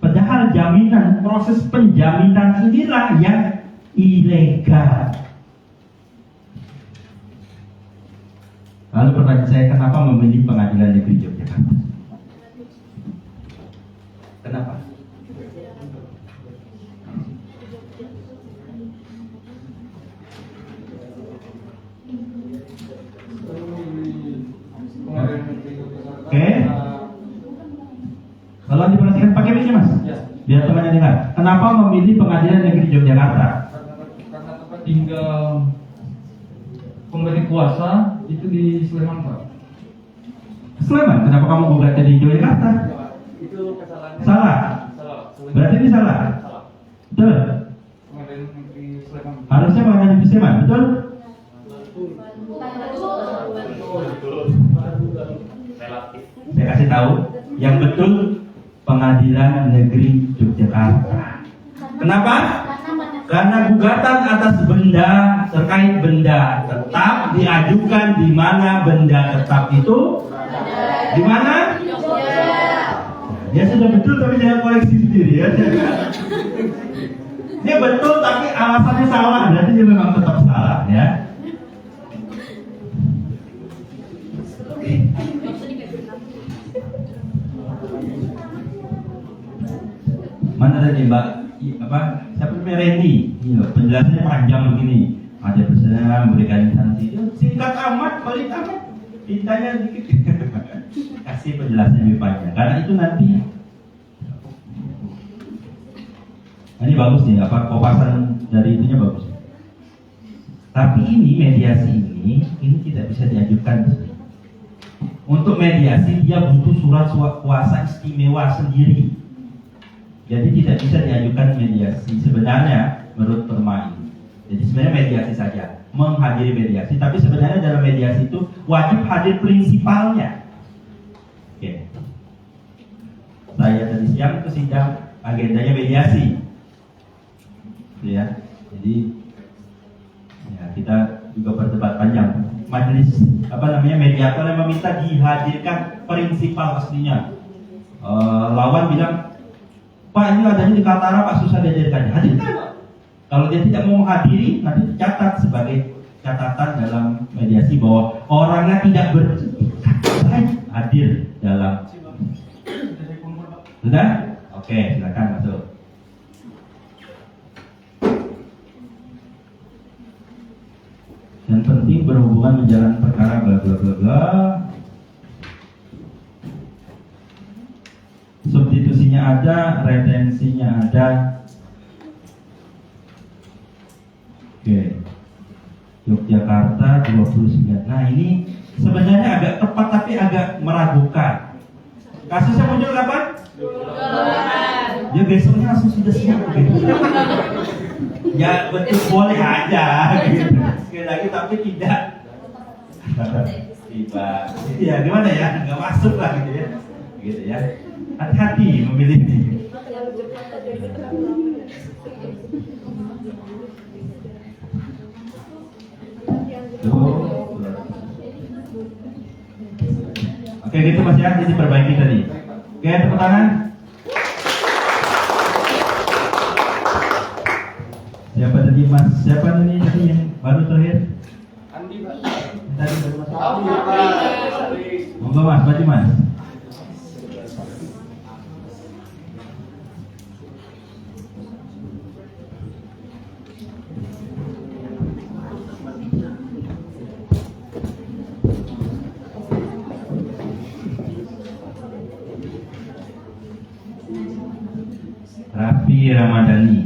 Padahal jaminan, proses penjaminan inilah yang ilegal. Lalu pertanyaan saya, kenapa memilih Pengadilan Negeri Yogyakarta? Kenapa? Oke. Kalau diperhatikan pakai mic Mas, biar temannya dengar. Kenapa memilih Pengadilan Negeri Yogyakarta?
Karena tempat tinggal pemberi kuasa itu di Sleman, Pak.
Sleman, kenapa kamu gugatnya di Yogyakarta?
Itu kesalahannya.
Salah. Berarti ini salah. Betul.
Pengadilan Negeri Sleman.
Harusnya Pengadilan Negeri Sleman, betul? Saya kasih tahu, yang betul Pengadilan Negeri Yogyakarta. Kenapa? Karena gugatan atas benda terkait benda tetap diajukan di mana benda tetap itu? Di mana? Ya sudah betul, tapi jangan koleksi sendiri ya. Dia betul tapi alasannya salah, berarti dia memang tetap salah ya. Mana tadi Mbak? Siapa namanya Randy? Iya, penjelasannya panjang begini. Ada pesanan, memberikan instansi. Singkat amat, balik amat. Tintanya dikit. Kasih penjelasan lebih panjang. Karena itu nanti. Nah, ini bagus nih, kopasan dari itunya bagus. Tapi ini mediasi ini tidak bisa diajukan. Untuk mediasi dia butuh surat kuasa istimewa sendiri. Jadi tidak bisa diajukan mediasi sebenarnya menurut perma ini. Jadi sebenarnya mediasi saja, menghadiri mediasi. Tapi sebenarnya dalam mediasi itu wajib hadir prinsipalnya. Oke. Saya tadi siang itu sidang agendanya mediasi. Ya. Jadi ya, kita juga berdebat panjang. Majelis mediator yang meminta dihadirkan prinsipal aslinya. Lawan bilang, Pak, ini adanya di Kaltara, Pak, susah dihadirkan. Hadirkan. Kalau dia tidak mau menghadiri, nanti dicatat sebagai catatan dalam mediasi bahwa orangnya tidak hadir dalam. Sudah? Oke, silakan masuk. Yang penting berhubungan menjalankan perkara bla bla bla bla. Substitusinya ada, retensinya ada. Oke. Yogyakarta 29. Nah, ini sebenarnya agak tepat tapi agak meragukan. Kasusnya muncul kapan? Ya besoknya langsung sudah siap gitu. Ya betul boleh aja gitu. Sekali lagi tapi tidak. tiba. Ya gimana ya? Nggak masuk lah gitu ya. Gitu ya. Hati-hati memilih ini. Tuh. Oke gitu Mas ya, jadi perbaiki tadi. Oke, tepuk tangan. Siapa tadi Mas? Siapa tadi yang baru terakhir?
Andi, Pak.
Tadi baru masuk.
Andi, Pak.
Monggo Mas, maju Mas. Raffi Ramadhani.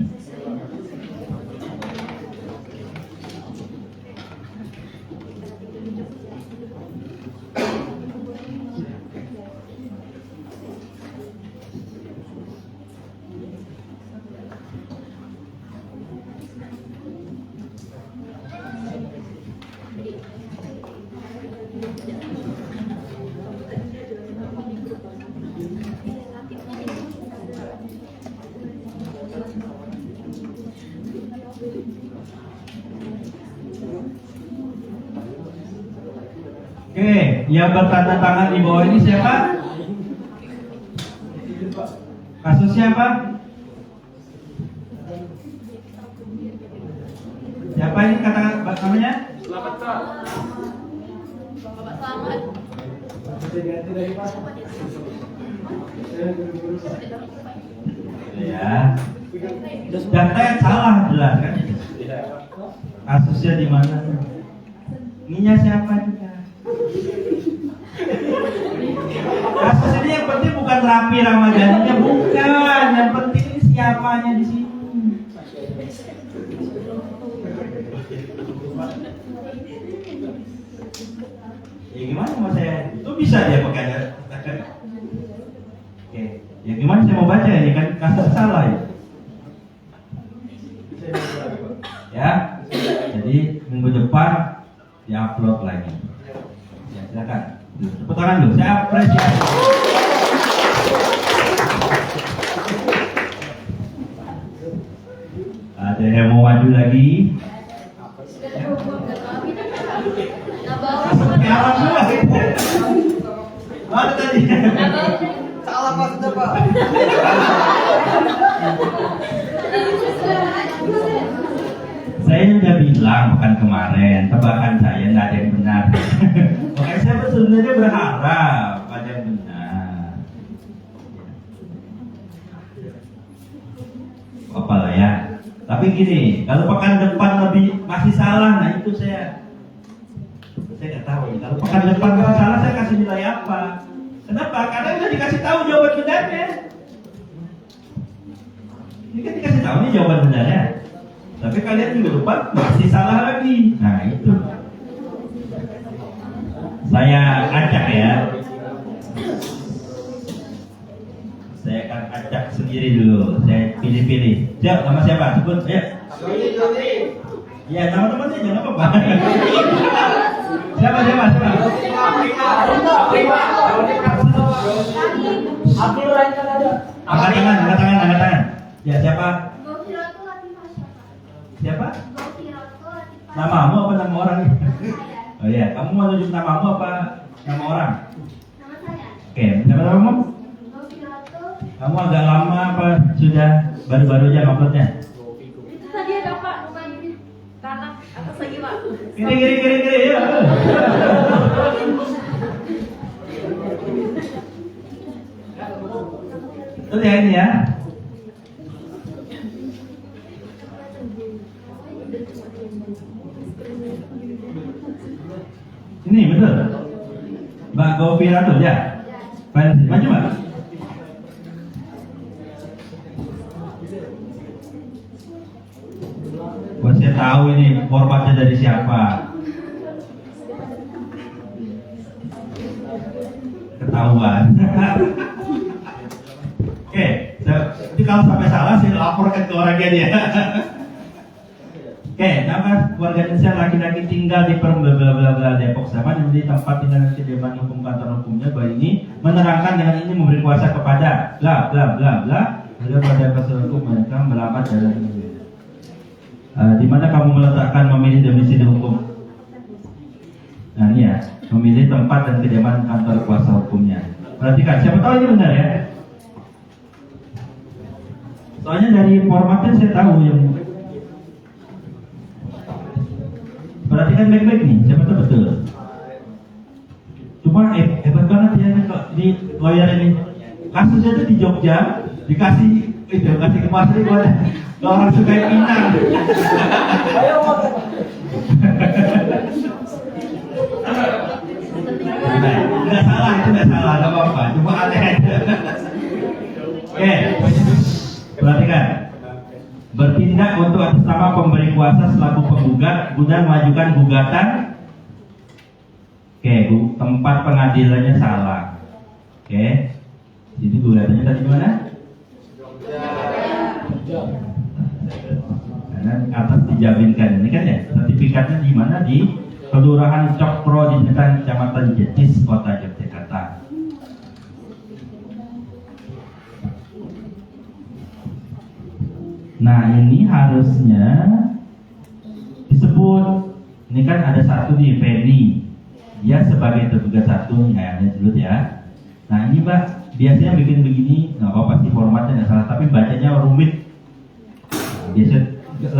Oke, yang bertanda tangan di bawah ini siapa? Kasus siapa? Siapa ini kata namanya?
Selamat, Pak.
Ya. Data yang salah jelas kan? Kasusnya di mana? Ininya siapa juga? Kasus ini yang penting bukan Raffi Ramadhaninya, bukan. Yang penting ini siapanya di sini. Ya gimana mau saya? Itu bisa dia pakai. Oke, ya gimana saya mau baca ini kan kasus salah ya. Ya, jadi minggu depan diupload lagi. Ya silakan. Tepuk tangan dulu, saya apresiasi. Ada yang mau maju lagi? Kawan dua. Mana tadi?
Salah, Pak. Sudah, Pak.
Saya udah bilang pekan kemarin, tebakan saya nggak ada yang benar. Makanya saya sebenarnya berharap ada yang benar. Apalah ya. Tapi gini, kalau pekan depan masih salah, nah itu saya nggak tahu. Kalau pekan depan masih salah, saya kasih nilai apa? Kenapa? Karena udah dikasih tahu jawaban benarnya. Ini kan dikasih tahu nih jawaban benarnya. Tapi kalian minggu depan masih salah lagi. Nah itu. Saya acak ya. Saya akan acak sendiri dulu. Saya pilih-pilih. Siap, nama siapa? Sebut. Ayo. Ya, nama-namanya jangan apa-apa. Siapa? Angkat tangan. Ya, siapa? Siapa? Namamu apa nama orang? Oh iya, kamu mau tunjuk namamu apa nama orang?
Nama saya.
Oke, siapa namamu? Kamu agak lama apa sudah baru-baru aja uploadnya?
Itu tadi ada Pak, kanan atas lagi Pak.
Kiri ya. Betul ya ini ya. Ini betul. Mbak Gopi Ratu ya. Maju Mbak. Buat saya tahu ini formatnya dari siapa. Ketahuan. Oke, jadi kalau sampai salah saya laporkan ke orangnya dia. Oke, nama warga Indonesia laki-laki tinggal di Perbela Depok sama di tempat tinggal kediaman hukum kantor hukumnya bahwa ini menerangkan dengan ini memberi kuasa kepada bla bla bla bla agar pada pasal hukum mereka melamar jalan ini. Di mana kamu meletakkan memilih domisili hukum? Nah ini ya, memilih tempat dan kediaman kantor kuasa hukumnya. Perhatikan, siapa tahu ini benar ya? Soalnya dari formatnya saya tahu yang. Perhatikan baik-baik nih, siapa tahu betul. Cuma hebat banget ya di lawyer ini. Kasusnya itu di Jogja dikasih ke Mas Ridwan. Orang suka Pinang. Nggak salah, itu nggak salah, nggak apa-apa. Cuma aneh aja. Oke, perhatikan. Bertindak untuk atas nama pemberi kuasa selaku penggugat guna mengajukan gugatan. Oke, tempat pengadilannya salah. Oke, jadi gugatannya tadi mana? Karena atas dijaminkan ini kan ya, sertifikatnya di mana? Di Kelurahan Cokro di Kecamatan Jetis, Kota Yogyakarta. Nah ini harusnya disebut, ini kan ada satu nih, Penny, dia sebagai tergugat satu, ya disebut ya. Nah ini Mbak, biasanya bikin begini, nggak apa-apa sih formatnya nggak salah, tapi bacanya rumit. Nah, biasanya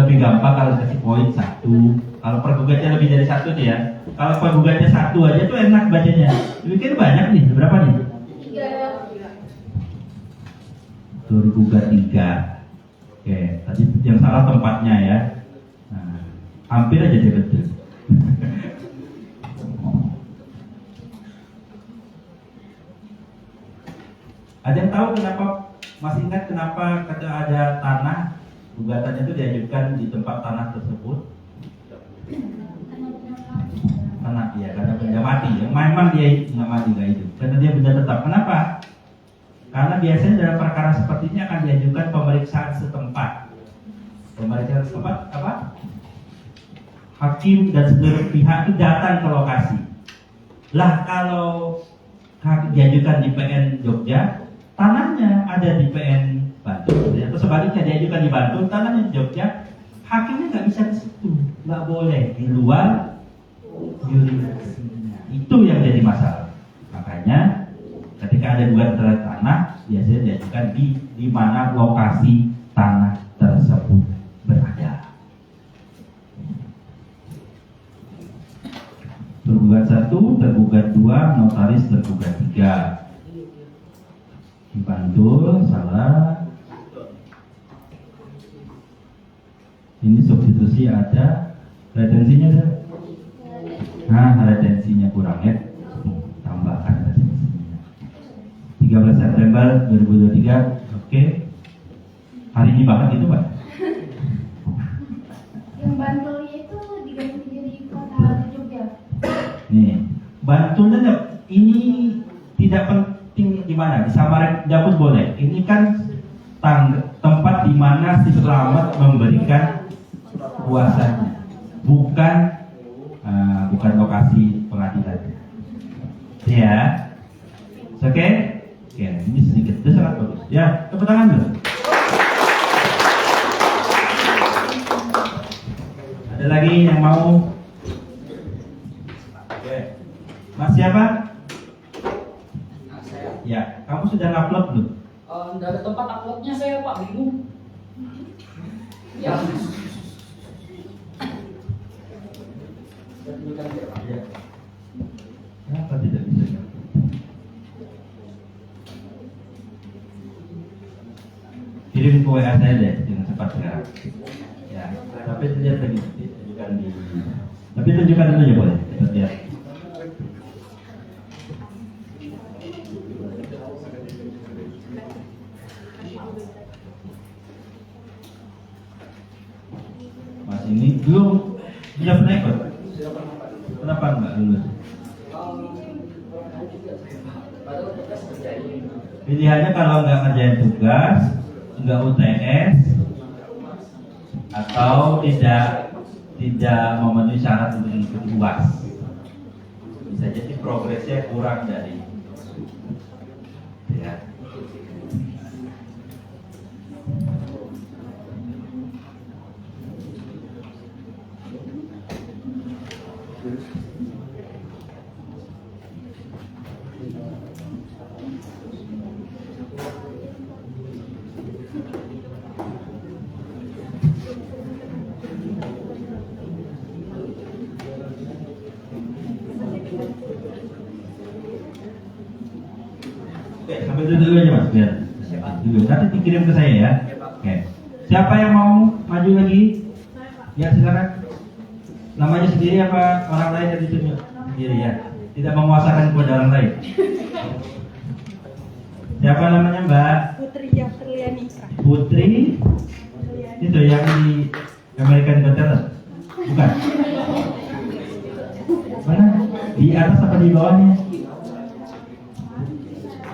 lebih gampang kalau kasih poin satu. Kalau pergugatnya lebih dari satu nih ya. Kalau pergugatnya satu aja tuh enak bacanya. Bikin banyak nih, berapa nih? 3. Tergugat 3. Oke, tadi yang salah tempatnya ya. Nah, hampir aja dia betul. Ada yang tahu kenapa? Masih ingat kenapa ada tanah? Gugatannya itu diajukan di tempat tanah tersebut. Tanah ya, karena benda mati. Yang memang dia nggak mati nggak hidup. Karena dia benda tetap. Kenapa? Karena biasanya dalam perkara seperti ini akan diajukan pemeriksaan setempat. Pemeriksaan setempat apa? Hakim dan seluruh pihak itu datang ke lokasi. Lah kalau diajukan di PN Jogja, tanahnya ada di PN Bantul. Atau sebaliknya diajukan di Bantul, tanahnya di Jogja, hakimnya nggak bisa di situ, nggak boleh di luar yurisdiksinya. Itu yang jadi masalah. Makanya ketika ada gugatan terhadap tanah, biasanya diajukan di mana lokasi tanah tersebut berada. Tergugat 1, tergugat 2, notaris tergugat 3. Di Bantul, salah. Ini substitusi ada, retensinya ada. Nah, retensinya kurang ya. Tambahkan retensinya. 13 September 2023, oke. Hari ini banget itu Pak.
Yang Bantulnya itu diganti jadi kota Jogja.
Nih, Bantulnya ini tidak penting di mana, di Samarinda pun boleh. Ini kan tempat di mana si selamat memberikan kuasanya, bukan lokasi pengadilan. Ya, oke? Ya, ini sedikit, itu sangat bagus. Ya, tepuk tangan dulu. Ada lagi yang mau? Oke, Mas siapa? Ya, kamu sudah ngupload belum?
Nggak ada tempat uploadnya saya Pak, bingung. Ya.
Ya. Kenapa tidak bisa? Kirim ke WA saya deh dengan cepat sekarang. Ya, tapi lihat lagi, tunjukkan di. Tapi tunjukkan dulu ya boleh, kita lihat. Mas ini belum dia pernah ikut. Kenapa enggak lulus? Pilihannya kalau nggak ngerjain tugas, nggak UTS, atau tidak tidak memenuhi syarat untuk mengikuti UAS. Bisa jadi progresnya kurang dari ya. Oke, sambil duduk dulu aja mas, biar dulu. Nanti dikirim ke saya ya. Oke. Siapa yang mau maju lagi? Ya silakan. Namanya sendiri apa orang lain yang ditunjuk? Sendiri ya. Tidak menguasakan kepada orang lain. Siapa namanya Mbak?
Putri Yafterliani.
Putri. Itu yang di American Got Talent? Bukan. Mana? Di atas apa di bawahnya?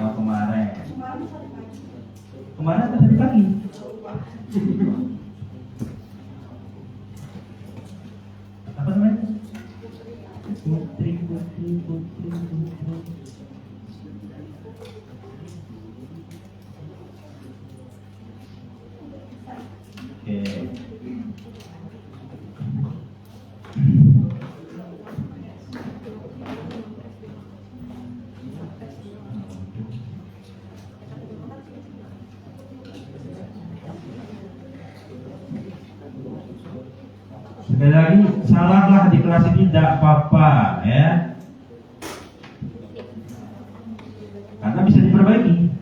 Oh, kemarin. Kemarin atau tadi pagi? Apa namanya? Putri. Oke. Sekali lagi, salahlah di kelas ini tidak apa-apa ya, karena bisa diperbaiki.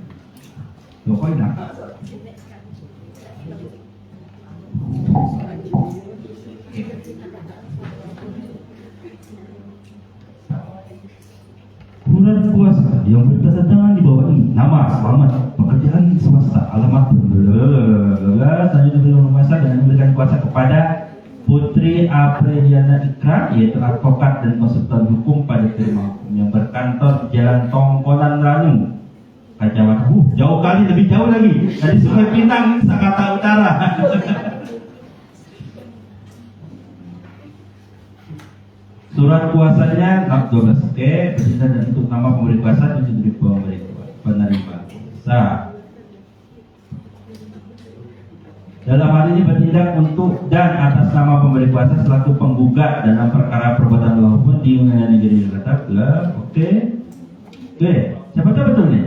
Pokoknya enak. Surat kuasa yang bertanda tangan di bawah ini, nama, alamat, pekerjaan swasta, alamat, tanya dulu masa dan memberikan kuasa kepada Putri Apriliana Ikra, yaitu advokat dan konsultan hukum pada firma hukum yang berkantor di Jalan Tongkonan Ranu, Kacamata. Jauh kali, lebih jauh lagi dari Sungai Pinang, Jakarta Utara. Surat kuasanya 12. Oke, berita dan untuk nama pemberi kuasa itu dari penerima kuasa. Dalam hal ini bertindak untuk dan atas nama pemberi kuasa selaku penggugat dalam perkara perbuatan melawan hukum di Undang-Undang Negeri Jakarta. Oke. Siapa tahu betul nih?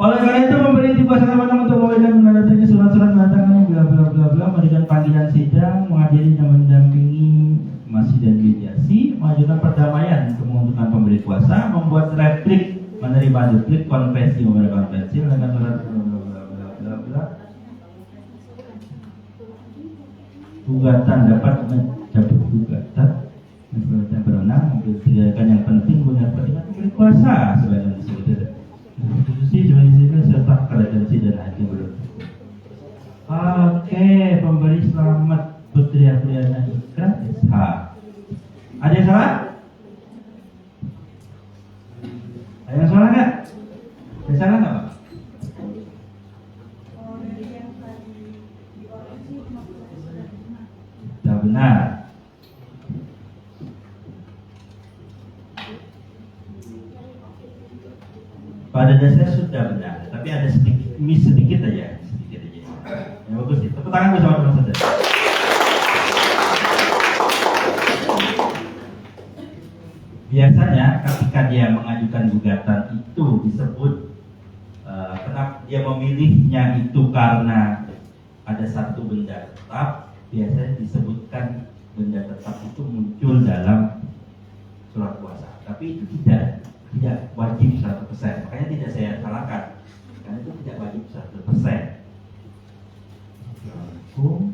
Oleh karena itu memberi kuasa kepada untuk memberikan menandatangani surat-surat menandatangani bla bla bla bla, memberikan panggilan sidang, menghadiri dan mendampingi masih dan mediasi, mengajukan perdamaian untuk menguntungkan pemberi kuasa, membuat replik, menerima duplik, konvensi, memberikan konvensi, melakukan surat bla bla bla bla. Gugatan dapat mencabut gugatan yang berwenang, mengerjakan yang penting punya kepentingan pemberi kuasa sebagai disebut institusi sebagai serta kredensi dan hakim belum. Oke, pemberi selamat Putri Apriliana Ikra SH. Ada yang salah? Ada yang salah nggak? Ada salah nggak Pak? Sudah benar. Pada dasarnya sudah benar, tapi ada sedikit aja. Yang bagus sih. Tepuk tangan bersama teman saudara. Biasanya ketika dia mengajukan gugatan itu disebut kenapa dia memilihnya itu karena ada satu benda tetap. Biasanya disebutkan benda tetap itu muncul dalam surat kuasa, tapi itu tidak wajib 100%. Makanya tidak saya salahkan, karena itu tidak wajib 100%. Hukum.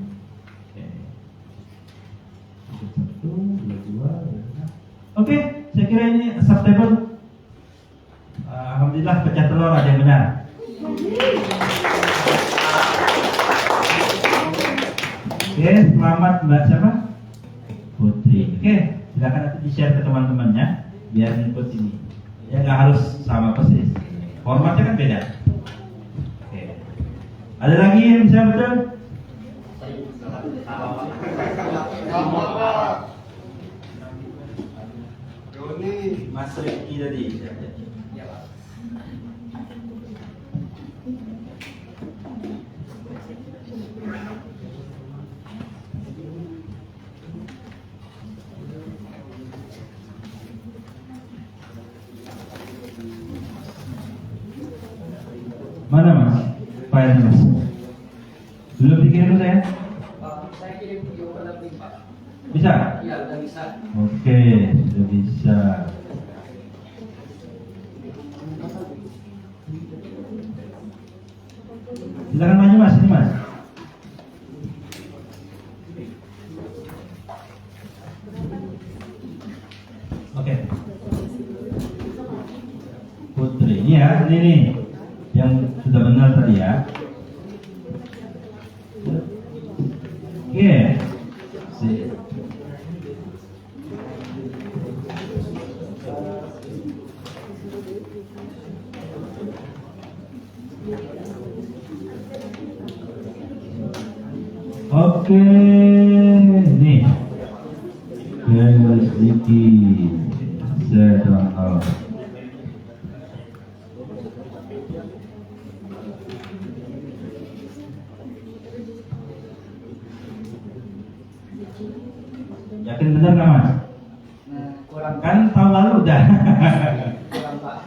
Oke, saya kira ini acceptable. Alhamdulillah pecah telur ada yang benar. Oke, selamat Mbak siapa? Putri. Oke, silakan nanti di-share ke teman-temannya biar ikut ini. Ya nggak harus sama persis. Formatnya kan beda. Oke. Ada lagi yang bisa betul?
Sama Pak. Doni.
Mas Rifki tadi.
Ya, Pak.
Mana mas? Filenya mas? Belum dikirim saya?
Pak, saya kirim video ke lebih, Pak.
Bisa?
Iya, udah bisa.
Oke, sudah bisa. Silakan maju mas, ini mas. Oke. Putri, ini ya, ini nih yang sudah benar tadi ya. Oke. Sip. Oke, nih garis dikit, sedang yakin benar nggak mas?
Nah, kurang
Kan tahun lalu udah.
kurang, Pak.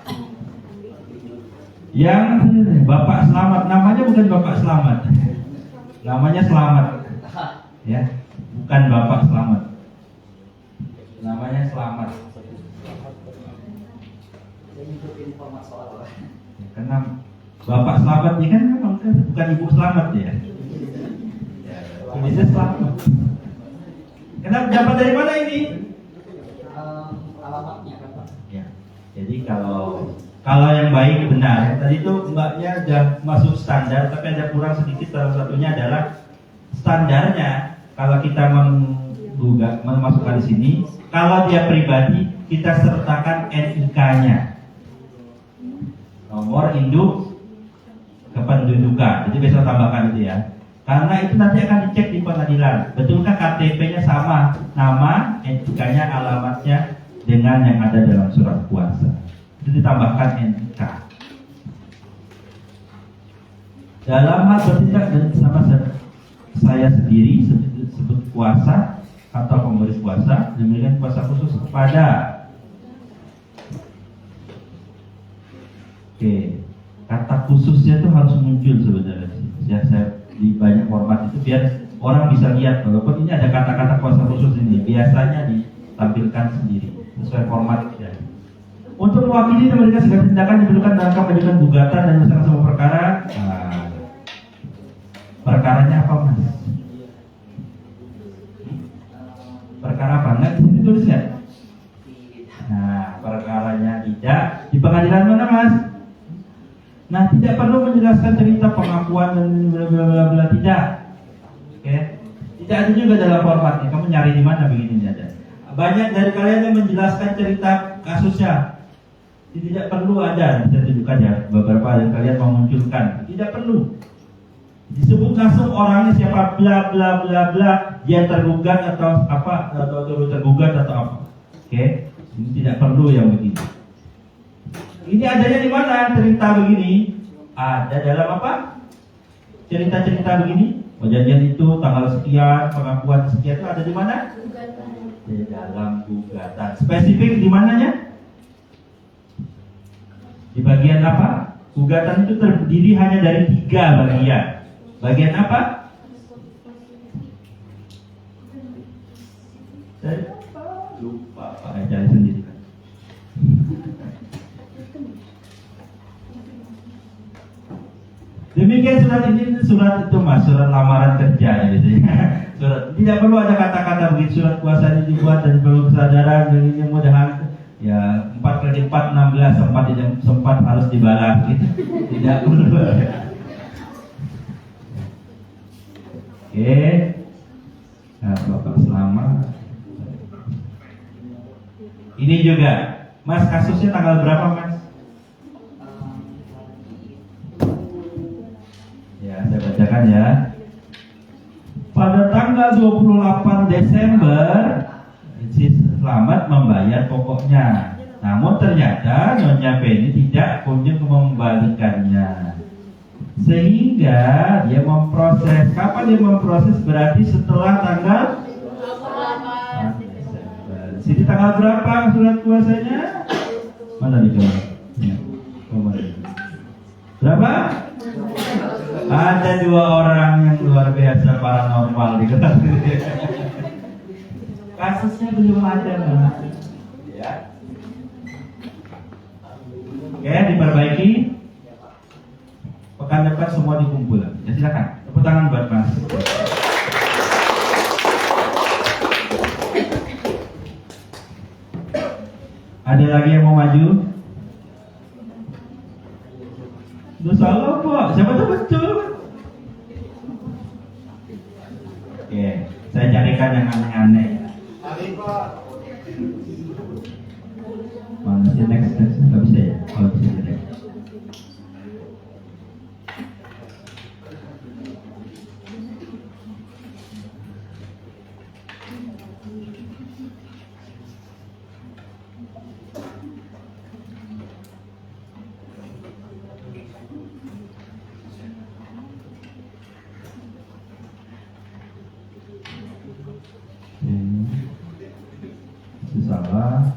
Yang Bapak Selamat, namanya bukan Bapak Selamat, namanya Selamat, ya, bukan Bapak Selamat, namanya Selamat.
Saya ngikutin format soal, Pak.
Ya, karena Bapak Selamat ini kan memang bukan Ibu Selamat ya. Tulisnya Selamat. Kenapa dapat dari mana ini?
Alamatnya kan, Pak.
Ya, jadi kalau yang baik benar. Tadi itu mbaknya sudah masuk standar, tapi ada kurang sedikit. Salah satunya adalah standarnya. Kalau kita memasukkan di sini, kalau dia pribadi kita sertakan NIK-nya, nomor induk kependudukan. Jadi besok tambahkan itu ya. Karena itu nanti akan dicek di pengadilan. Betulkah KTP-nya sama, nama, NIK-nya, alamatnya dengan yang ada dalam surat kuasa. Itu ditambahkan NIK. Dalam hal bertindak dan sama saya sendiri sebut kuasa atau pemberi kuasa, diberikan kuasa khusus kepada. Oke, kata khususnya itu harus muncul sebenarnya. Ya, saya di banyak format itu biar orang bisa lihat walaupun ini ada kata-kata kuasa khusus ini biasanya ditampilkan sendiri sesuai format ya. Untuk mewakili dan memberikan segala tindakan diperlukan dalam mengajukan gugatan dan menyelesaikan semua perkara. Nah, perkaranya apa mas? Perkara apa? Nggak di sini tulis ya? Nah, perkaranya tidak di pengadilan mana mas? Nah, tidak perlu menjelaskan cerita pengakuan dan bla bla bla bla, tidak. Oke. Tidak ada juga dalam formatnya. Kamu nyari di mana begini ada. Banyak dari kalian yang menjelaskan cerita kasusnya. Tidak perlu ada, saya tunjukkan ya. Beberapa dari kalian memunculkan. Tidak perlu. Disebut langsung orangnya siapa, bla bla bla bla, dia tergugat atau apa, atau tergugat atau apa. Oke. Ini tidak perlu yang begini. Ini adanya di mana cerita begini? Ada dalam apa? Cerita-cerita begini. Perjanjian itu tanggal sekian, pengakuan sekian itu ada di mana? Di dalam gugatan. Spesifik di mananya? Di bagian apa? Gugatan itu terdiri hanya dari 3 bagian. Bagian apa? Saya lupa, Pak, cari sendiri. Demikian surat ini, surat itu mas, surat lamaran kerja gitu ya. Surat tidak perlu ada kata-kata begitu. Surat kuasa ini dibuat dan perlu kesadaran dan ini mudahan ya 4 kali 4 16 sempat harus dibalas gitu. Tidak perlu. Oke. Nah, Bapak selamat. Ini juga, mas kasusnya tanggal berapa mas? Ya, saya bacakan ya. Pada tanggal 28 Desember si Selamat membayar pokoknya. Namun ternyata Nyonya Penny tidak kunjung mengembalikannya. Sehingga dia memproses. Kapan dia memproses? Berarti setelah tanggal 8 Desember. Sini tanggal berapa surat kuasanya? Mana nih kawan? Ya. Berapa? Ada 2 orang yang luar biasa paranormal di kelas ini. Kasusnya belum ada, Mbak. Ya. Oke, diperbaiki. Pekan depan semua dikumpul. Ya silakan. Tepuk tangan buat Mas. Ada lagi yang mau maju? Udah salah Pak, siapa tahu betul. Oke, saya carikan yang aneh-aneh.
Hari Pak.
Mana sih next? Nggak bisa ya? Kalau bisa jadi. Salah.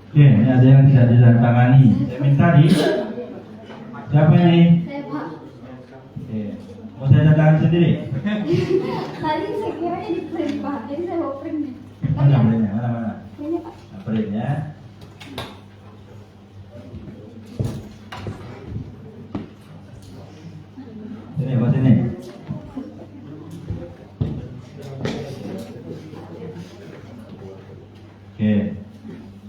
Oke, ini ada yang tidak ditandatangani. Saya minta di siapa ini?
Saya Pak.
Oke, mau saya tandatangani sendiri?
Tadi saya kiranya di print Pak, jadi saya mau print.
Mana printnya? Mana?
Ini Pak.
Nah, printnya. Sini, buat sini. Oke.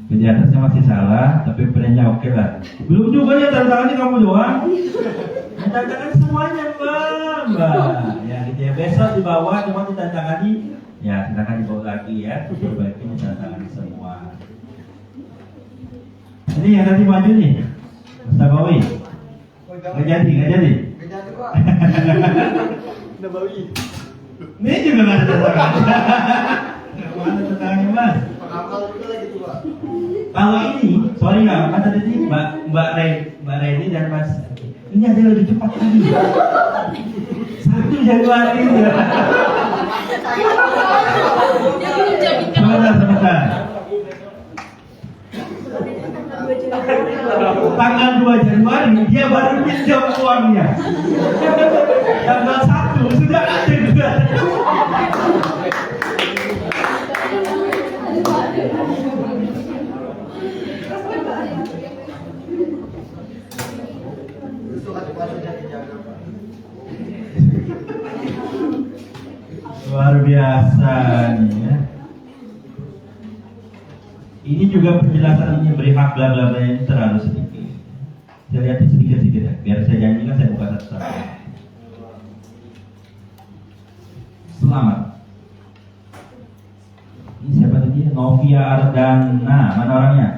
Di atasnya masih salah, tapi printnya oke lah. Belum juga ya tantangannya kamu doang. Tantangan semuanya Mbak. Ya gitu ya. Besok di bawah cuma ditantangani. Ya silakan dibawa lagi ya. Perbaiki tantangan semua. Ini yang tadi maju nih, Mas Tabawi. Nggak jadi.
Jadi Pak. Udah bawi.
Ini juga nggak ada tantangan. Mana tantangannya Mas?
Pak Kamal juga lagi tuh Pak.
Kalau ini, sorry ya, kan tadi Mbak Reni dan Mas. Ini ada yang lebih cepat lagi. 1 Januari ya. Sebentar. Tanggal 2 Januari dia baru pinjam uangnya. Tanggal 1 sudah ada juga.
Besok ada pasnya dijaga Pak.
Luar biasa nih ya. Ini juga penjelasan ini beri hak bla bla bla ini terlalu sedikit. Saya lihat sedikit ya. Biar saya janjikan saya buka satu-satu. Selamat. Ini siapa tadi? Novia Ardana. Mana orangnya?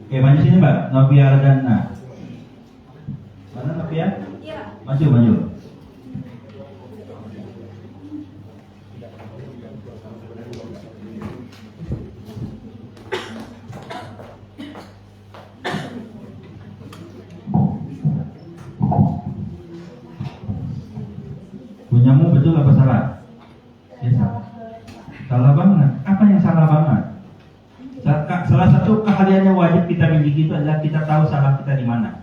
Oke, maju sini Mbak. Novia Ardana. Mana Novia?
Iya.
Maju. Punyamu betul apa salah? Ya salah. Salah banget. Apa yang salah banget? Salah satu keahlian yang wajib kita miliki itu adalah kita tahu salah kita di mana.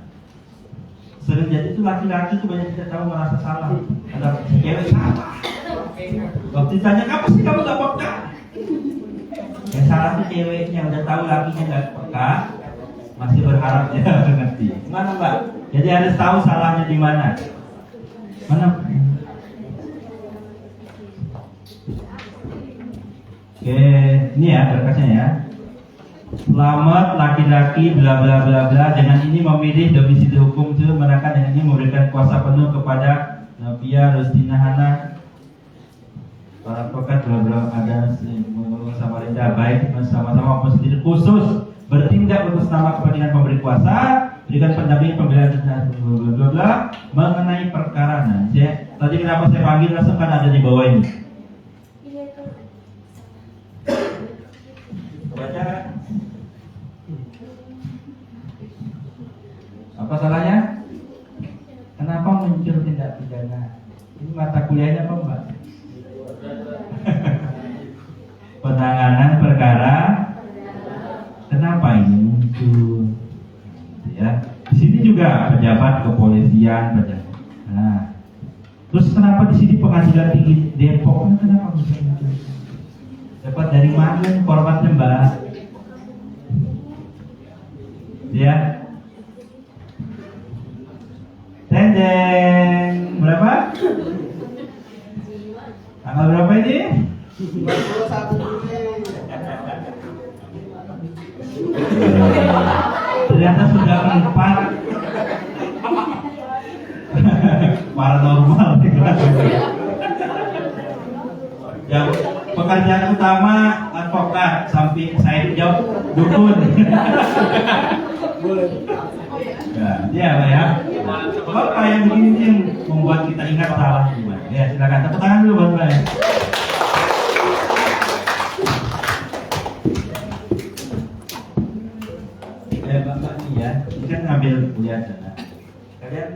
Sering jadi itu laki-laki itu banyak tidak tahu merasa salah. Ada cewek salah. Waktu ditanya apa sih kamu gak peka? Yang salah itu ceweknya udah tahu lakinya gak peka, masih berharap dia ngerti. Mana Mbak? Jadi harus tahu salahnya di mana. Mana? Oke, ini ya berkasnya ya. Selamat laki-laki bla bla bla bla. Dengan ini memilih domisili hukum itu, mereka dengan ini memberikan kuasa penuh kepada Novia Rusdina Hana, para pekat bla bla ada Samarinda tidak baik bersama-sama maupun sendiri khusus bertindak atas nama kepentingan pemberi kuasa, berikan pendampingan pembelaan dan bla bla mengenai perkara. Nah, tadi kenapa saya panggil langsung kan ada di bawah ini.
Iya itu.
Baca. Apa salahnya? Kenapa muncul tindak pidana? Ini mata kuliahnya apa, Mbak? Penanganan perkara. Kenapa ini muncul? Ya, di sini juga pejabat kepolisian, pejabat. Nah, terus kenapa di sini pengadilan tinggi Depok? Kenapa bisa muncul? Dapat dari mana korbannya, Mbak? Ya. Tendeng berapa? Tanggal berapa ini?
21 Juni.
Ternyata sudah 4. Paranormal di kelas. Yang pekerjaan utama advokat, samping saya jawab dukun. Ya, dia Pak ya. Bapak yang begini yang membuat kita ingat salah juga. Ya, silakan tepuk tangan dulu buat Pak. Bapak nih ya, ini kan ngambil kuliah sana. Kalian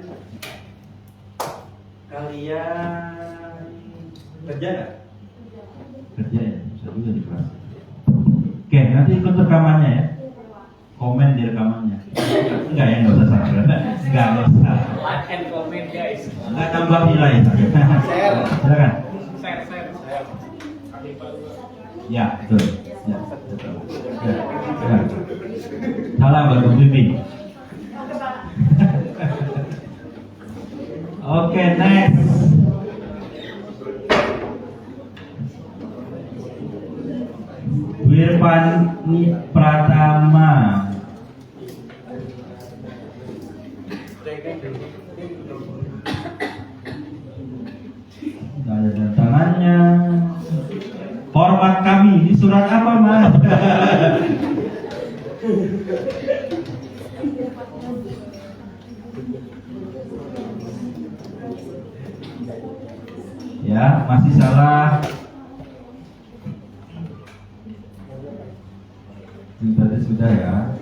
kerja nggak? Kerja ya, bisa juga di kelas. Oke, nanti ikut rekamannya ya. Komen di rekamannya. Enggak ya, nggak usah subscribe. Enggak usah.
Like and comment guys.
Enggak tambah nilai. Silakan.
Share.
Ya, betul. Ya, betul. Ya. Salam buat Bu Bibi. Oke, next. Wirpani Pratama. Tidak ada tangannya. Hormat kami, ini surat apa, Mas? Ya, masih salah. Sudah ya.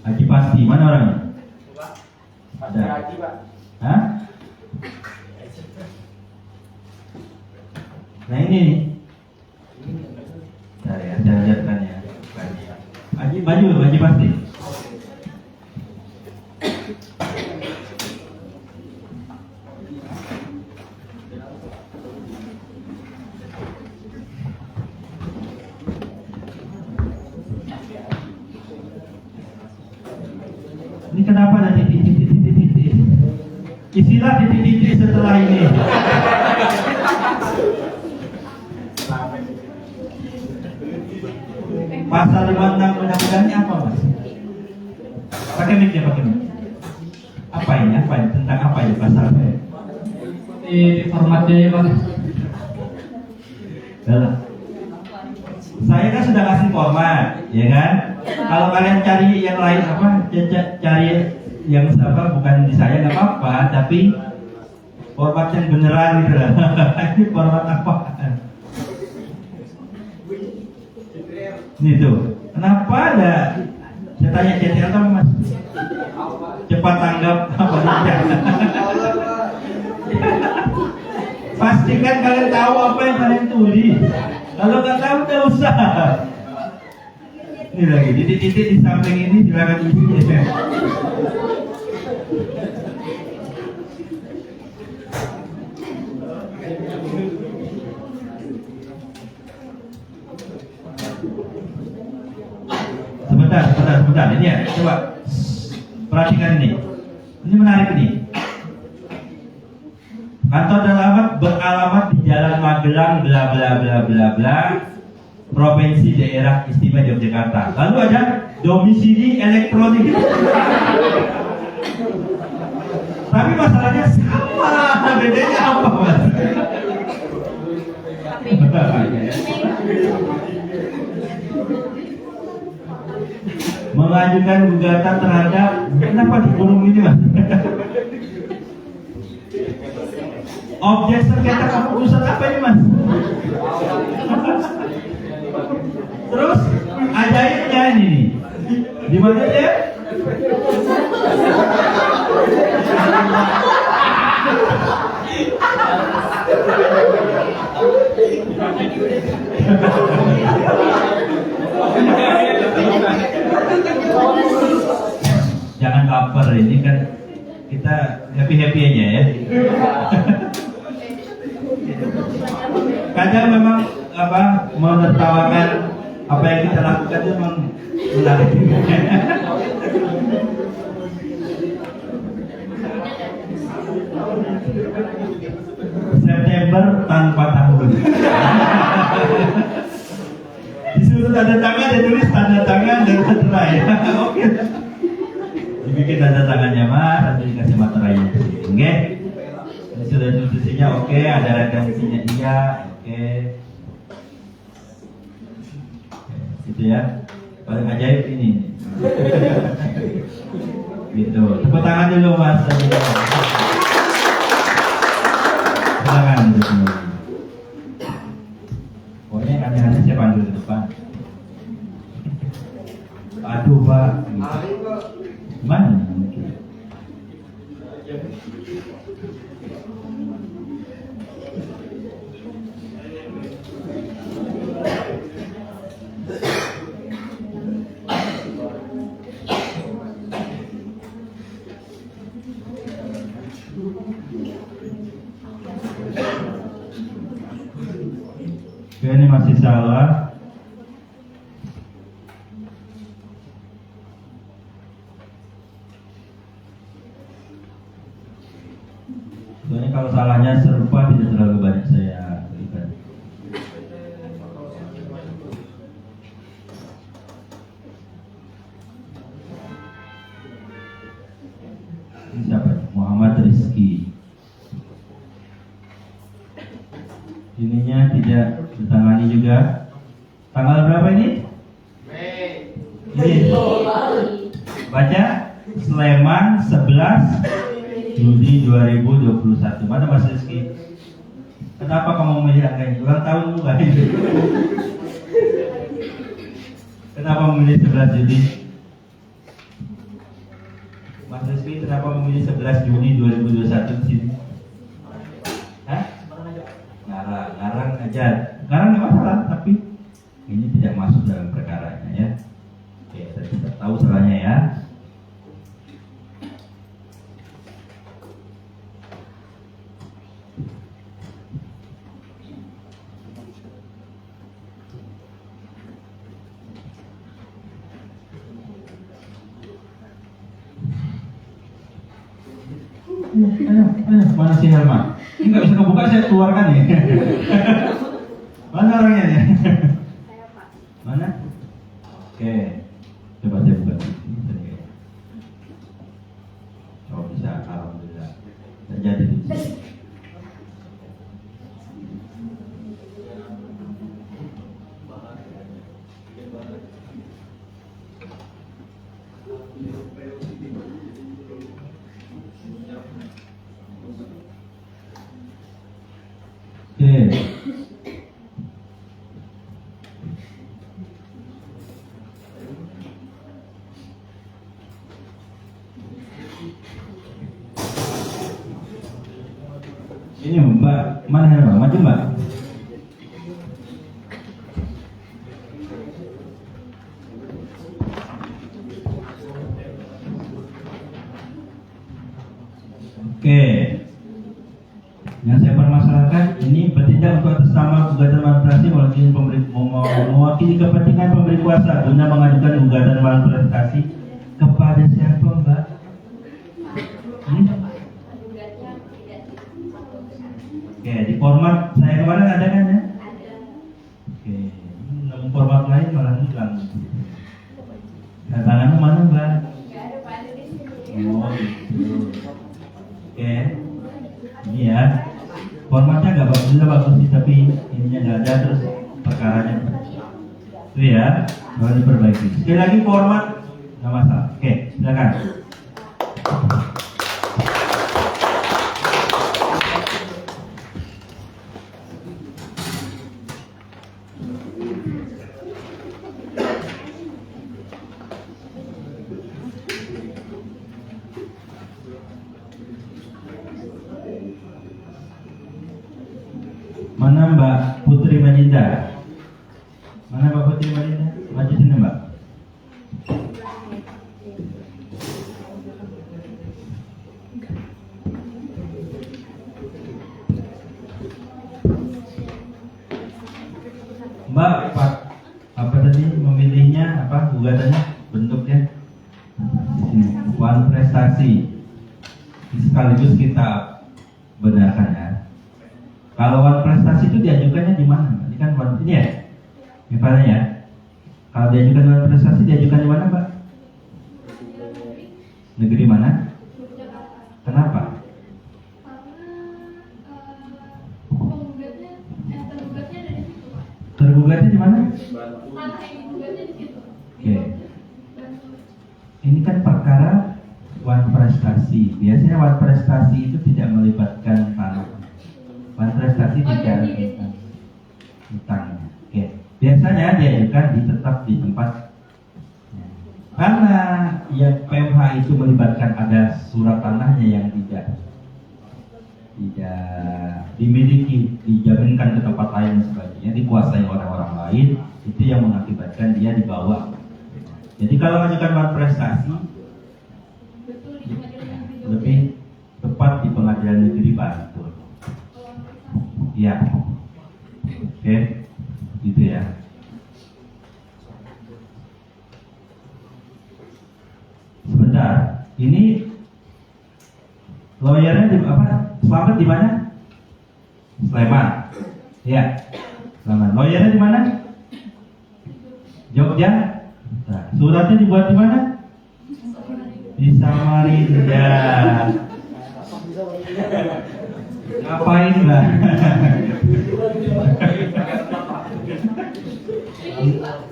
Haji pasti, mana orangnya? Ada.
Haji, Pak.
Hah? Nah ini nih. Saya lihatkan ya. Haji baju, haji pasti. Ini kenapa ada titik? Isilah titik-titik setelah ini. Pasal 56 undang-undangnya apa, Mas? Pakai mic ya, pakai mic. Apa ini? Tentang apa ya pasalnya?
Di formatnya ya, Pak.
Dalam. Saya kan sudah kasih format, ya kan? Kalau kalian cari yang lain cari yang bukan di saya nggak apa-apa, tapi format yang beneran gitu lah. Ini format apa? Nih tuh, kenapa ada? Saya tanya CTL apa, Mas? Cepat tanggap apa saja. Pastikan kalian tahu apa yang kalian tulis. Kalau nggak tahu nggak usah. Ini lagi titik-titik di samping ini silakan isi ya. Sebentar. Ini ya, coba perhatikan ini. Ini menarik ini. Kantor dan alamat beralamat di Jalan Magelang bla bla bla bla bla, Provinsi Daerah Istimewa Yogyakarta. Lalu ada domisili elektronik. Tapi masalahnya sama. Bedanya apa, Mas? mengajukan gugatan terhadap, kenapa dikurung ini mas? Objek sengketa keputusan apa ini mas? Terus ajaibnya ini nih, di mana dia? Jangan baper, ini kan kita happy aja ya. Kadang memang menertawakan apa yang kita lakukan itu memang menarik. September tanpa tahun. Disuruh tanda tangan, dia tulis tanda tangan dan materai. Oke. Dibikin tanda tangannya mas, nanti dikasih materainya. Oke. Ini sudah institusinya oke, ada redaksinya iya, oke. Gitu ya. Paling ajaib ini. Gitu. Tepuk tangan dulu mas. Silakan duduk dulu. Pokoknya aneh-aneh saya panggil ke depan. Aduh pak. Gimana? Ini masih salah. Soalnya kalau salahnya serupa tidak terlalu banyak saya berikan. Ini siapa? Muhammad Rizky. Ininya tidak ditangani juga. Tanggal berapa ini? Ini. Baca Sleman 11 Juni 2021. Mana Mas Rizky? Kenapa kamu memilih angka ini? Ulang tahun bukan? Kenapa memilih 11 Juni? Mas Rizky, kenapa memilih 11 Juni 2021 di sini? Hah? Ngarang aja. Ngarang nggak masalah, tapi ini tidak masuk dalam perkaranya ya. Oke, saya tidak tahu salahnya ya. Ayo, mana si Helma? Ini nggak bisa kebuka, saya keluarkan ya. Mana orangnya ya? Mana? Oke, coba saya buka. Oh bisa, alhamdulillah. Terjadi. Ini Mbak, mana ya Mbak? Maju Mbak. Oke. Yang saya permasalahkan ini bertindak untuk atas nama gugatan manipulasi mewakili kepentingan pemberi kuasa guna mengajukan gugatan manipulasi kepada siapa Mbak? Oke, di format saya kemarin ada kan ya? Oke, nemu format lain malah hilang. Nah, tanganmu mana Mbak? Oh gitu. Oke, ini ya. Formatnya nggak bagus sih, tapi ininya nggak ada, terus perkaranya. Itu ya, harus diperbaiki. Sekali lagi format nggak masalah. Oke, silakan. Mana Mbak Putri Majinda? Mana Mbak Putri Majinda? Maju sini Mbak. Mbak, Pak, apa tadi memilihnya apa gugatannya bentuknya? Di sini, wan prestasi. Sekaligus kita benarkan ya. Kalau wan prestasi itu diajukannya di mana? Ini kan wan ini ya, misalnya ya. Kalau diajukan wan prestasi diajukan di mana, Mbak? Negeri mana? Kenapa? Tergugatnya di mana? Oke. Ini kan perkara wan prestasi. Biasanya wan prestasi itu tidak melibatkan tanah. Wan prestasi tidak melibatkan hutangnya. Oke. Biasanya diajukan tetap di tempat. Karena ya PMH itu melibatkan ada surat tanahnya yang tidak dimiliki, dijaminkan ke tempat lain dan sebagainya, dikuasai orang-orang lain, itu yang mengakibatkan dia dibawa. Jadi kalau mengajukan wan prestasi lebih tepat di Pengadilan Negeri Bantul. Ya, oke, gitu ya. Sebentar, ini lawyernya di apa? Selamat di mana? Sleman. Ya, Sleman. Lawyernya di mana? Jogja. Nah, suratnya dibuat di mana? Di Samarinda. Ngapain Mbak?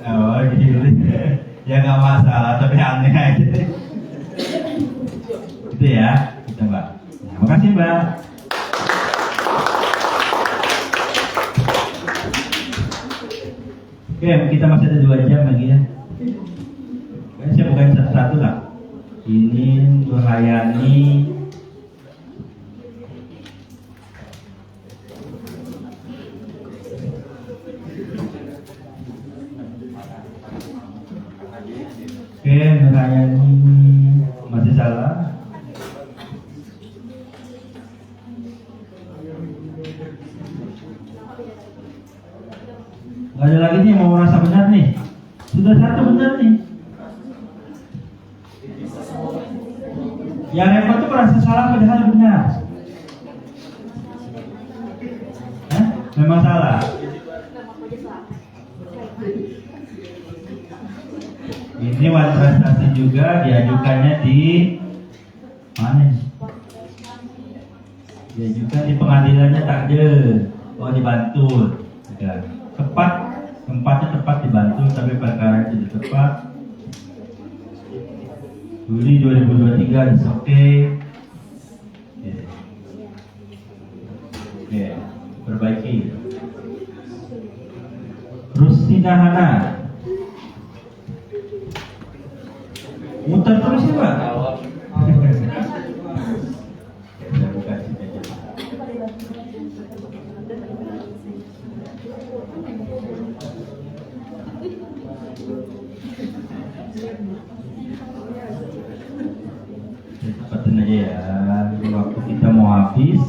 Oh gitu. Ya nggak masalah, tapi aneh aja. Gitu ya, kita Mbak. Terima kasih Mbak. Oke, kita masih ada 2 jam lagi ya. Saya bukan satu-satu lah. Ini melayani melayani masih salah. Gak ada lagi nih yang mau merasa benar nih. Sudah 1 benar nih. Yang repot tuh merasa salah padahal benar. Memang salah. Ini wan prestasi juga diajukannya di mana? Diajukan di pengadilannya takde. Oh di Bantul. Ya. Tempatnya tepat di Bantul, tapi perkara itu tepat. Juli 2023 is oke. Oke, perbaiki. Rustina Hana. Muter terus ya Pak? Ya, bukan sini aja. Cepetin aja ya, waktu kita mau habis.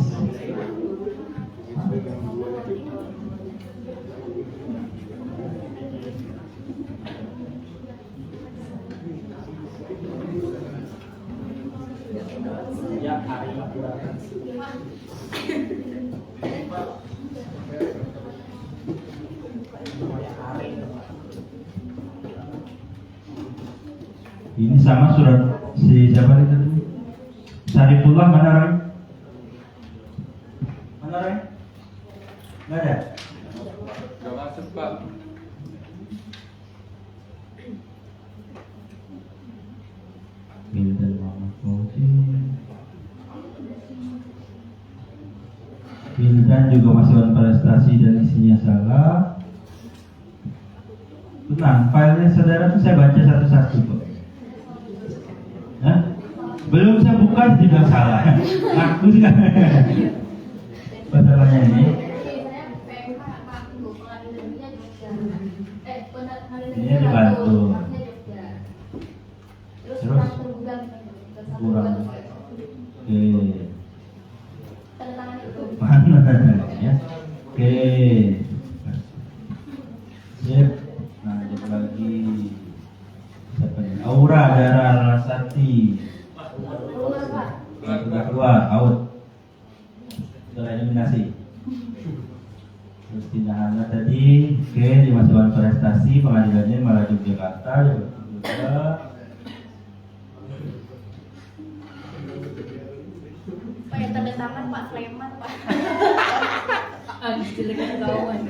Ini sama surat si siapa itu? Sarifullah mana Roy? Mana Roy? Nggak ada?
Gak masuk Pak.
dan juga masukan prestasi dan isinya salah. Tenang, filenya saudara tuh saya baca satu-satu kok. Hah? Belum saya buka tidak salah. Ngaku sih kan. Masalahnya ini. Ini dibantu. Terus kurang. Oke. Mana ya? Oke. Sip. Nah, ada lagi. Siapa ini? Aura Dara Rasati. Sudah keluar, out. Sudah eliminasi. Terus Tina Hana tadi, oke, dimasukkan prestasi pengadilannya malah Yogyakarta, juga.
Pak yang tanda tangan Pak Sleman Pak.
Habis jelek kawan.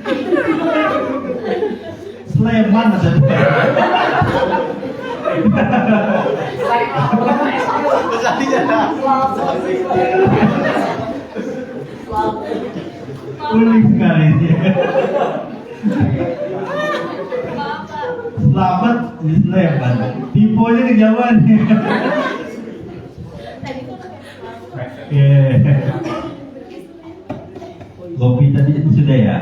Sleman ada. Unik sekali dia. Selamat di Sleman. Tiponya kejauhan. Kopi tadi itu sudah ya.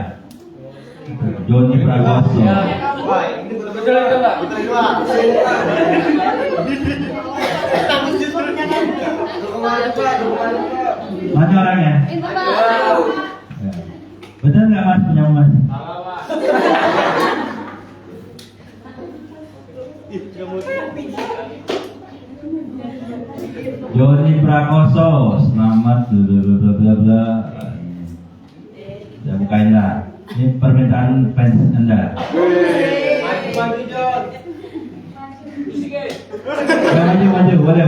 Joni Pragoso.
Wah, ini betul-betul itu Pak. Betul juga. Tanggung juturnya kan. Kemarin Pak, kemarin Pak.
Mana orangnya?
Itu Pak.
Ya. Betul nggak Mas punya Mas? Joni Prakoso, selamat bla bla bla. Ya bukain lah. Ini permintaan fans Anda.
Maju John.
Maju, boleh.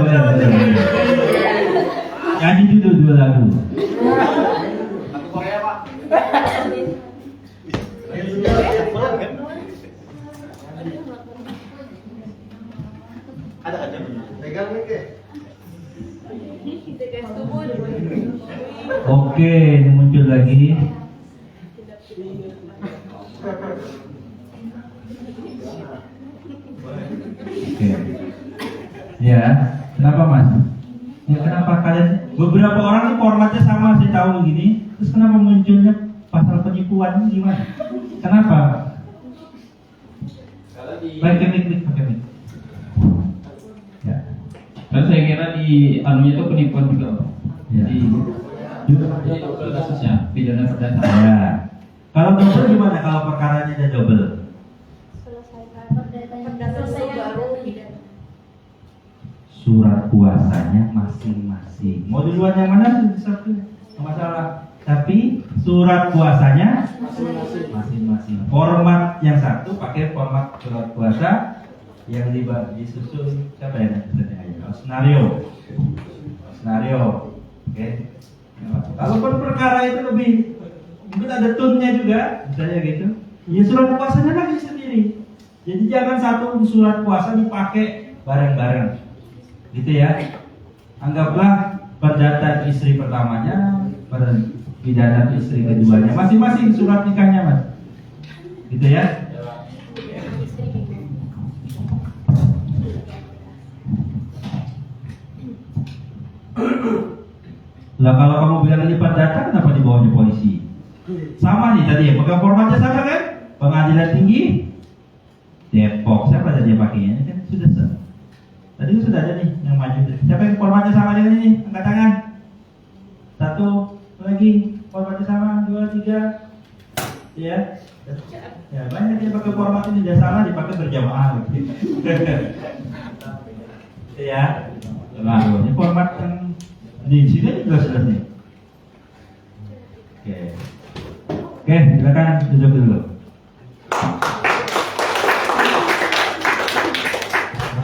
Nyanyi dulu 2 lagu.
Lagu Korea Pak. Ada aja. Pegang mic ya.
Oke, ini muncul lagi. Oke. Ya, kenapa Mas? Ya kenapa kalian beberapa orang ini formatnya sama sih tahu gini, terus kenapa munculnya pasal penipuan ini gimana? Kenapa? Pakai mic. Ya.
Kan saya kira di anunya itu penipuan juga.
Ya.
Jadi double kasusnya, pidana perdata.
Ya. Kalau double gimana kalau perkaranya ada double? Surat kuasanya masing-masing. Mau duluan yang mana satu masalah. Tapi surat kuasanya masing-masing. Format yang satu pakai format surat kuasa yang disusun siapa ya? Skenario. Oke. Kalaupun perkara itu lebih mungkin ada tunnya juga, misalnya gitu. Ya surat kuasanya lagi sendiri. Jadi jangan satu surat kuasa dipakai bareng-bareng. Gitu ya. Anggaplah perdata istri pertamanya, pidana istri keduanya, masing-masing surat nikahnya, Mas. Gitu ya. Lah kalau kamu bilang ini perdata, kenapa dibawanya polisi? Sama nih tadi ya, pegang formatnya sama kan? Pengadilan Tinggi Depok, siapa tadi yang pakainya? Ini kan sudah tadi sudah ada nih yang maju. Siapa yang formatnya sama dengan ini? Angkat tangan. 1 lagi, formatnya sama, 2, 3. Ya. Ya banyak yang pakai format ini tidak salah dipakai berjamaah. Ya. Nah, ini format yang di sini jelas-jelas nih. Oke, silakan duduk dulu.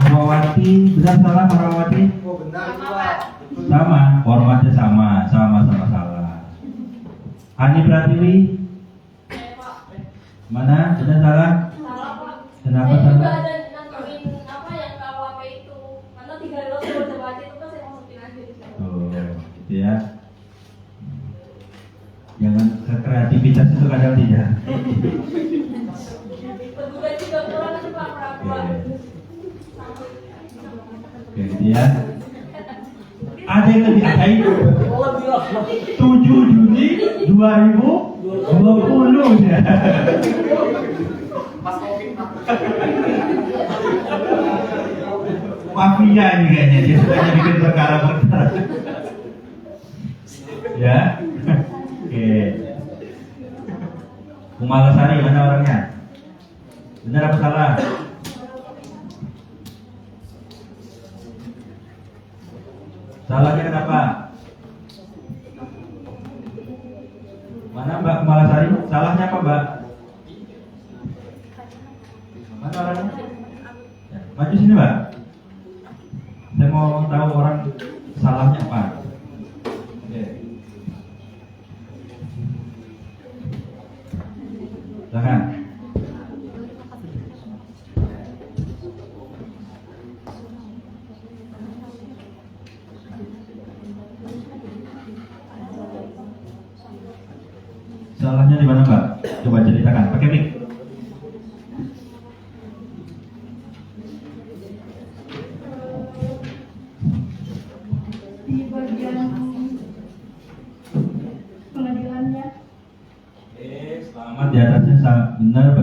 Rahmawati, benar salah Rahmawati?
Oh benar Pak.
Sama, formatnya sama salah. Ani Pratiwi? Mana? Benar salah?
Salah Pak.
Kenapa
Saya juga
salah?
ada nantuin apa yang KUHP itu. Karena 3 hari lalu baca baca itu kan saya masukin aja di sana.
Oh, gitu ya. Jangan gitu ya. Ada yang lebih ajaib. 7 Juni 2020 ya. Mafia ini kayaknya dia sudah bikin perkara-perkara. Ya. Oke. Kumalasari mana orangnya? Benar apa salah? Salahnya kenapa? Mana Mbak Kumalasari? Salahnya apa Mbak? Mana orangnya? Ya, maju sini Mbak. Saya mau tahu orang salahnya apa. Oke. Silakan. Salahnya di mana Mbak? Coba ceritakan. Pakai mic.
Di bagian pengadilannya.
Selamat di atasnya benar.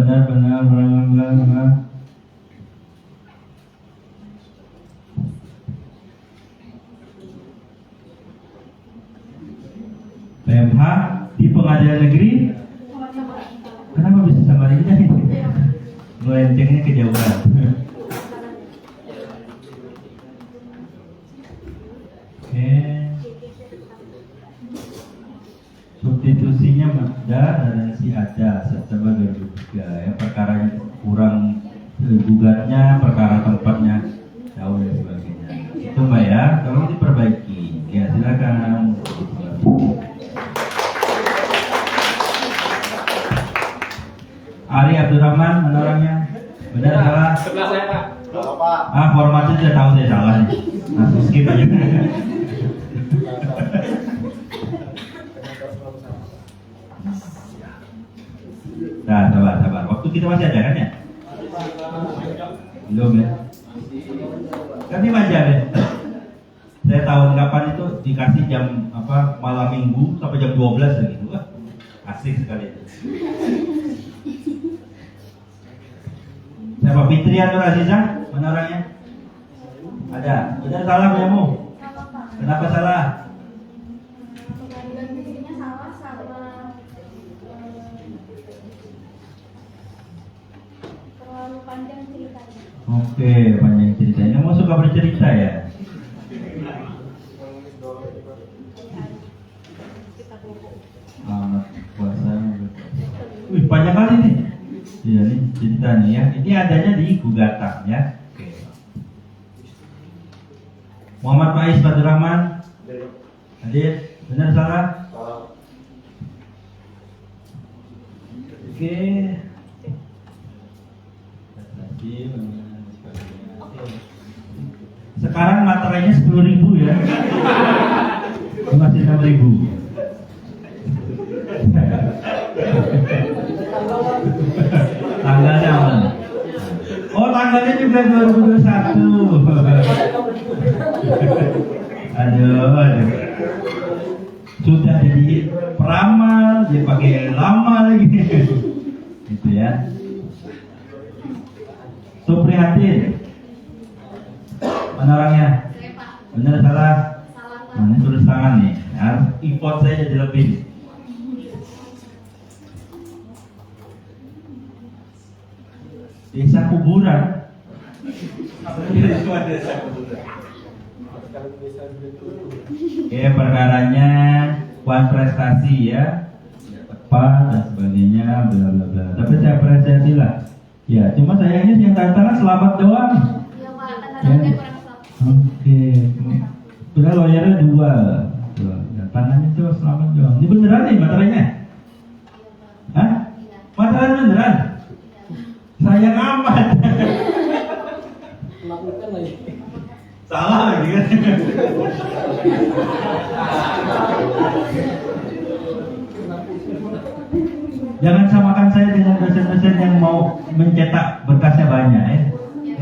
PMH di pengadilan negeri. Kenapa bisa sama ini? Melencengnya kejauhan. Oke. Substitusinya ada dan si ada serta 2003 ya, perkaranya kurang gugatnya, perkara tempatnya jauh dan sebagainya. Itu Mbak ya, tolong diperbaiki. Ya silakan. Ari Abdurrahman, mana orangnya? Benar salah?
Sebelah saya Pak.
Formatnya sudah tahu saya salah nih. Langsung skip aja. Nah, sabar. Waktu kita masih ada kan ya? Belum ya? Kan ini manja deh. Saya tahun kapan itu dikasih jam apa malam minggu sampai jam 12 lagi. Wah, asik sekali. Siapa? Fitrian Nur Azizah? Mana orangnya? Ada. Benar salah punya-mu?
Salah Pak.
Kenapa salah?
Pengadilan negerinya salah sama terlalu panjang ceritanya.
Oke, panjang ceritanya. Kamu suka bercerita ya? Selamat puasa. Wih, panjang kali nih. Iya nih ceritanya ya. Ini adanya di gugatan ya. Oke. Muhammad Faiz Badurrahman. Hadir. Benar salah? Oke. Sekarang materainya 10.000 ya. Masih 6.000. Tanggalnya apa? Oh, tanggalnya juga 2021. Aduh. Sudah jadi peramal, dia pakai lama lagi. Gitu ya. Suprihatin. Mana orangnya? Benar salah? Nah, ini tulis tangan nih. Harus import saya jadi lebih. Desa kuburan. Oke, perkaranya puan prestasi ya, tepat dan sebagainya, bla bla bla. Tapi saya apresiasi lah. Ya, cuma sayangnya yang tanda tangan selamat doang.
Iya Pak, tanda-tandanya kurang selamat.
Oke, sudah lawyernya 2. Tuh, ya, tangannya cuma selamat doang. Ini beneran nih materainya? Hah? Materai beneran? Sayang amat.
Melakukan lagi.
Salah lagi kan? Jangan samakan saya dengan dosen-dosen yang mau mencetak berkasnya banyak ya.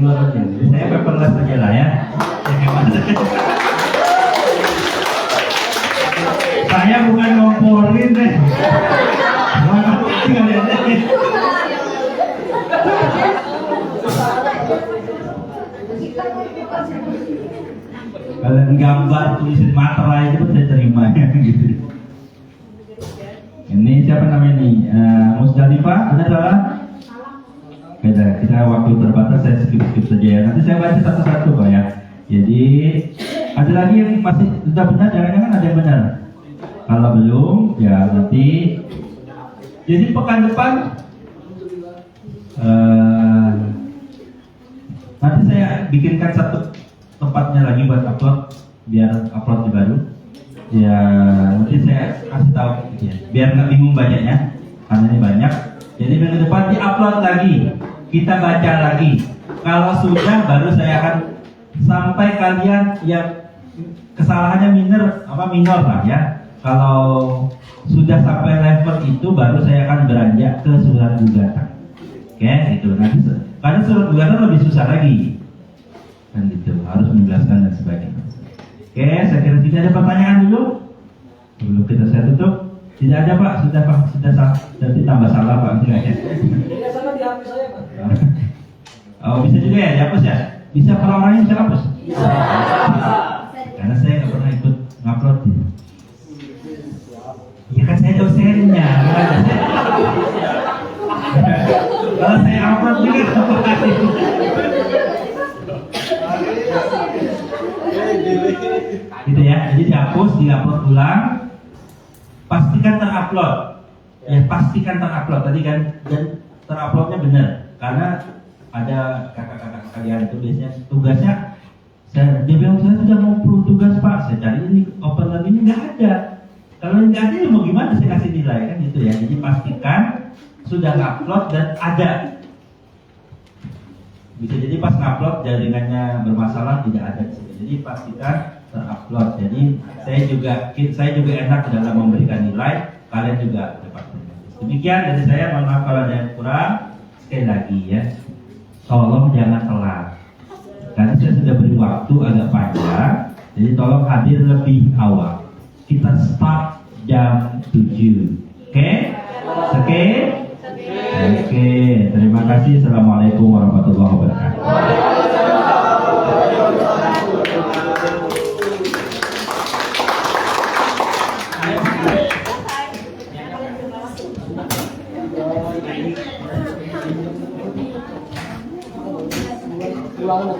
keluarnya. Jadi saya paperless aja lah ya. Saya bukan ngomporin deh. Tinggal lihat deh. Kalian gambar tulisin materai itu saya terima ya gitu. Ini siapa namanya nih? Musdalifah, ada salah? Beda, kita waktu terbatas saya skip saja ya. Nanti saya baca satu-satu kok ya. Jadi ada lagi yang masih sudah benar, jangan-jangan ada yang benar. Kalau belum, ya nanti. Jadi pekan depan nanti saya bikinkan satu tempatnya lagi buat upload, biar upload di baru. Ya nanti saya kasih tahu ya, biar nggak bingung bacanya, karena ini banyak. Jadi minggu depan di-upload lagi, kita baca lagi. Kalau sudah baru saya akan sampai kalian yang kesalahannya minor lah ya. Kalau sudah sampai level itu baru saya akan beranjak ke surat gugatan. Oke, gitu. Nanti karena surat gugatan lebih susah lagi. Dan gitu, harus menjelaskan dan sebagainya. Oke, saya kira tidak ada pertanyaan dulu. Sebelum saya tutup. Tidak ada Pak, sudah jadi tambah salah Pak.
Tidak salah di HP saya Pak.
Oh bisa juga ya dihapus ya? Bisa kalau orangnya bisa hapus?
Bisa.
Karena saya nggak pernah ikut ngupload. Ya kan saya dosennya. Kalau saya upload juga gitu ya, jadi dihapus, diupload ulang, pastikan terupload. Ya pastikan terupload tadi kan, dan teruploadnya benar, karena ada kakak-kakak kalian itu biasanya tugasnya, dia bilang saya sudah mau tugas Pak, saya cari ini open lagi ini nggak ada. Kalau nggak ada ya mau gimana saya kasih nilai kan gitu ya. Jadi pastikan sudah upload dan ada. Bisa jadi pas ngupload jaringannya bermasalah tidak ada di sini. Jadi pastikan terupload. Jadi saya juga enak dalam memberikan nilai, kalian juga dapat. Demikian dari saya, mohon maaf kalau ada yang kurang. Sekali lagi ya, tolong jangan telat. Karena saya sudah beri waktu agak panjang, jadi tolong hadir lebih awal. Kita start jam 7. Oke? Oke? Oke, terima kasih. Assalamualaikum warahmatullahi wabarakatuh.
Silakan.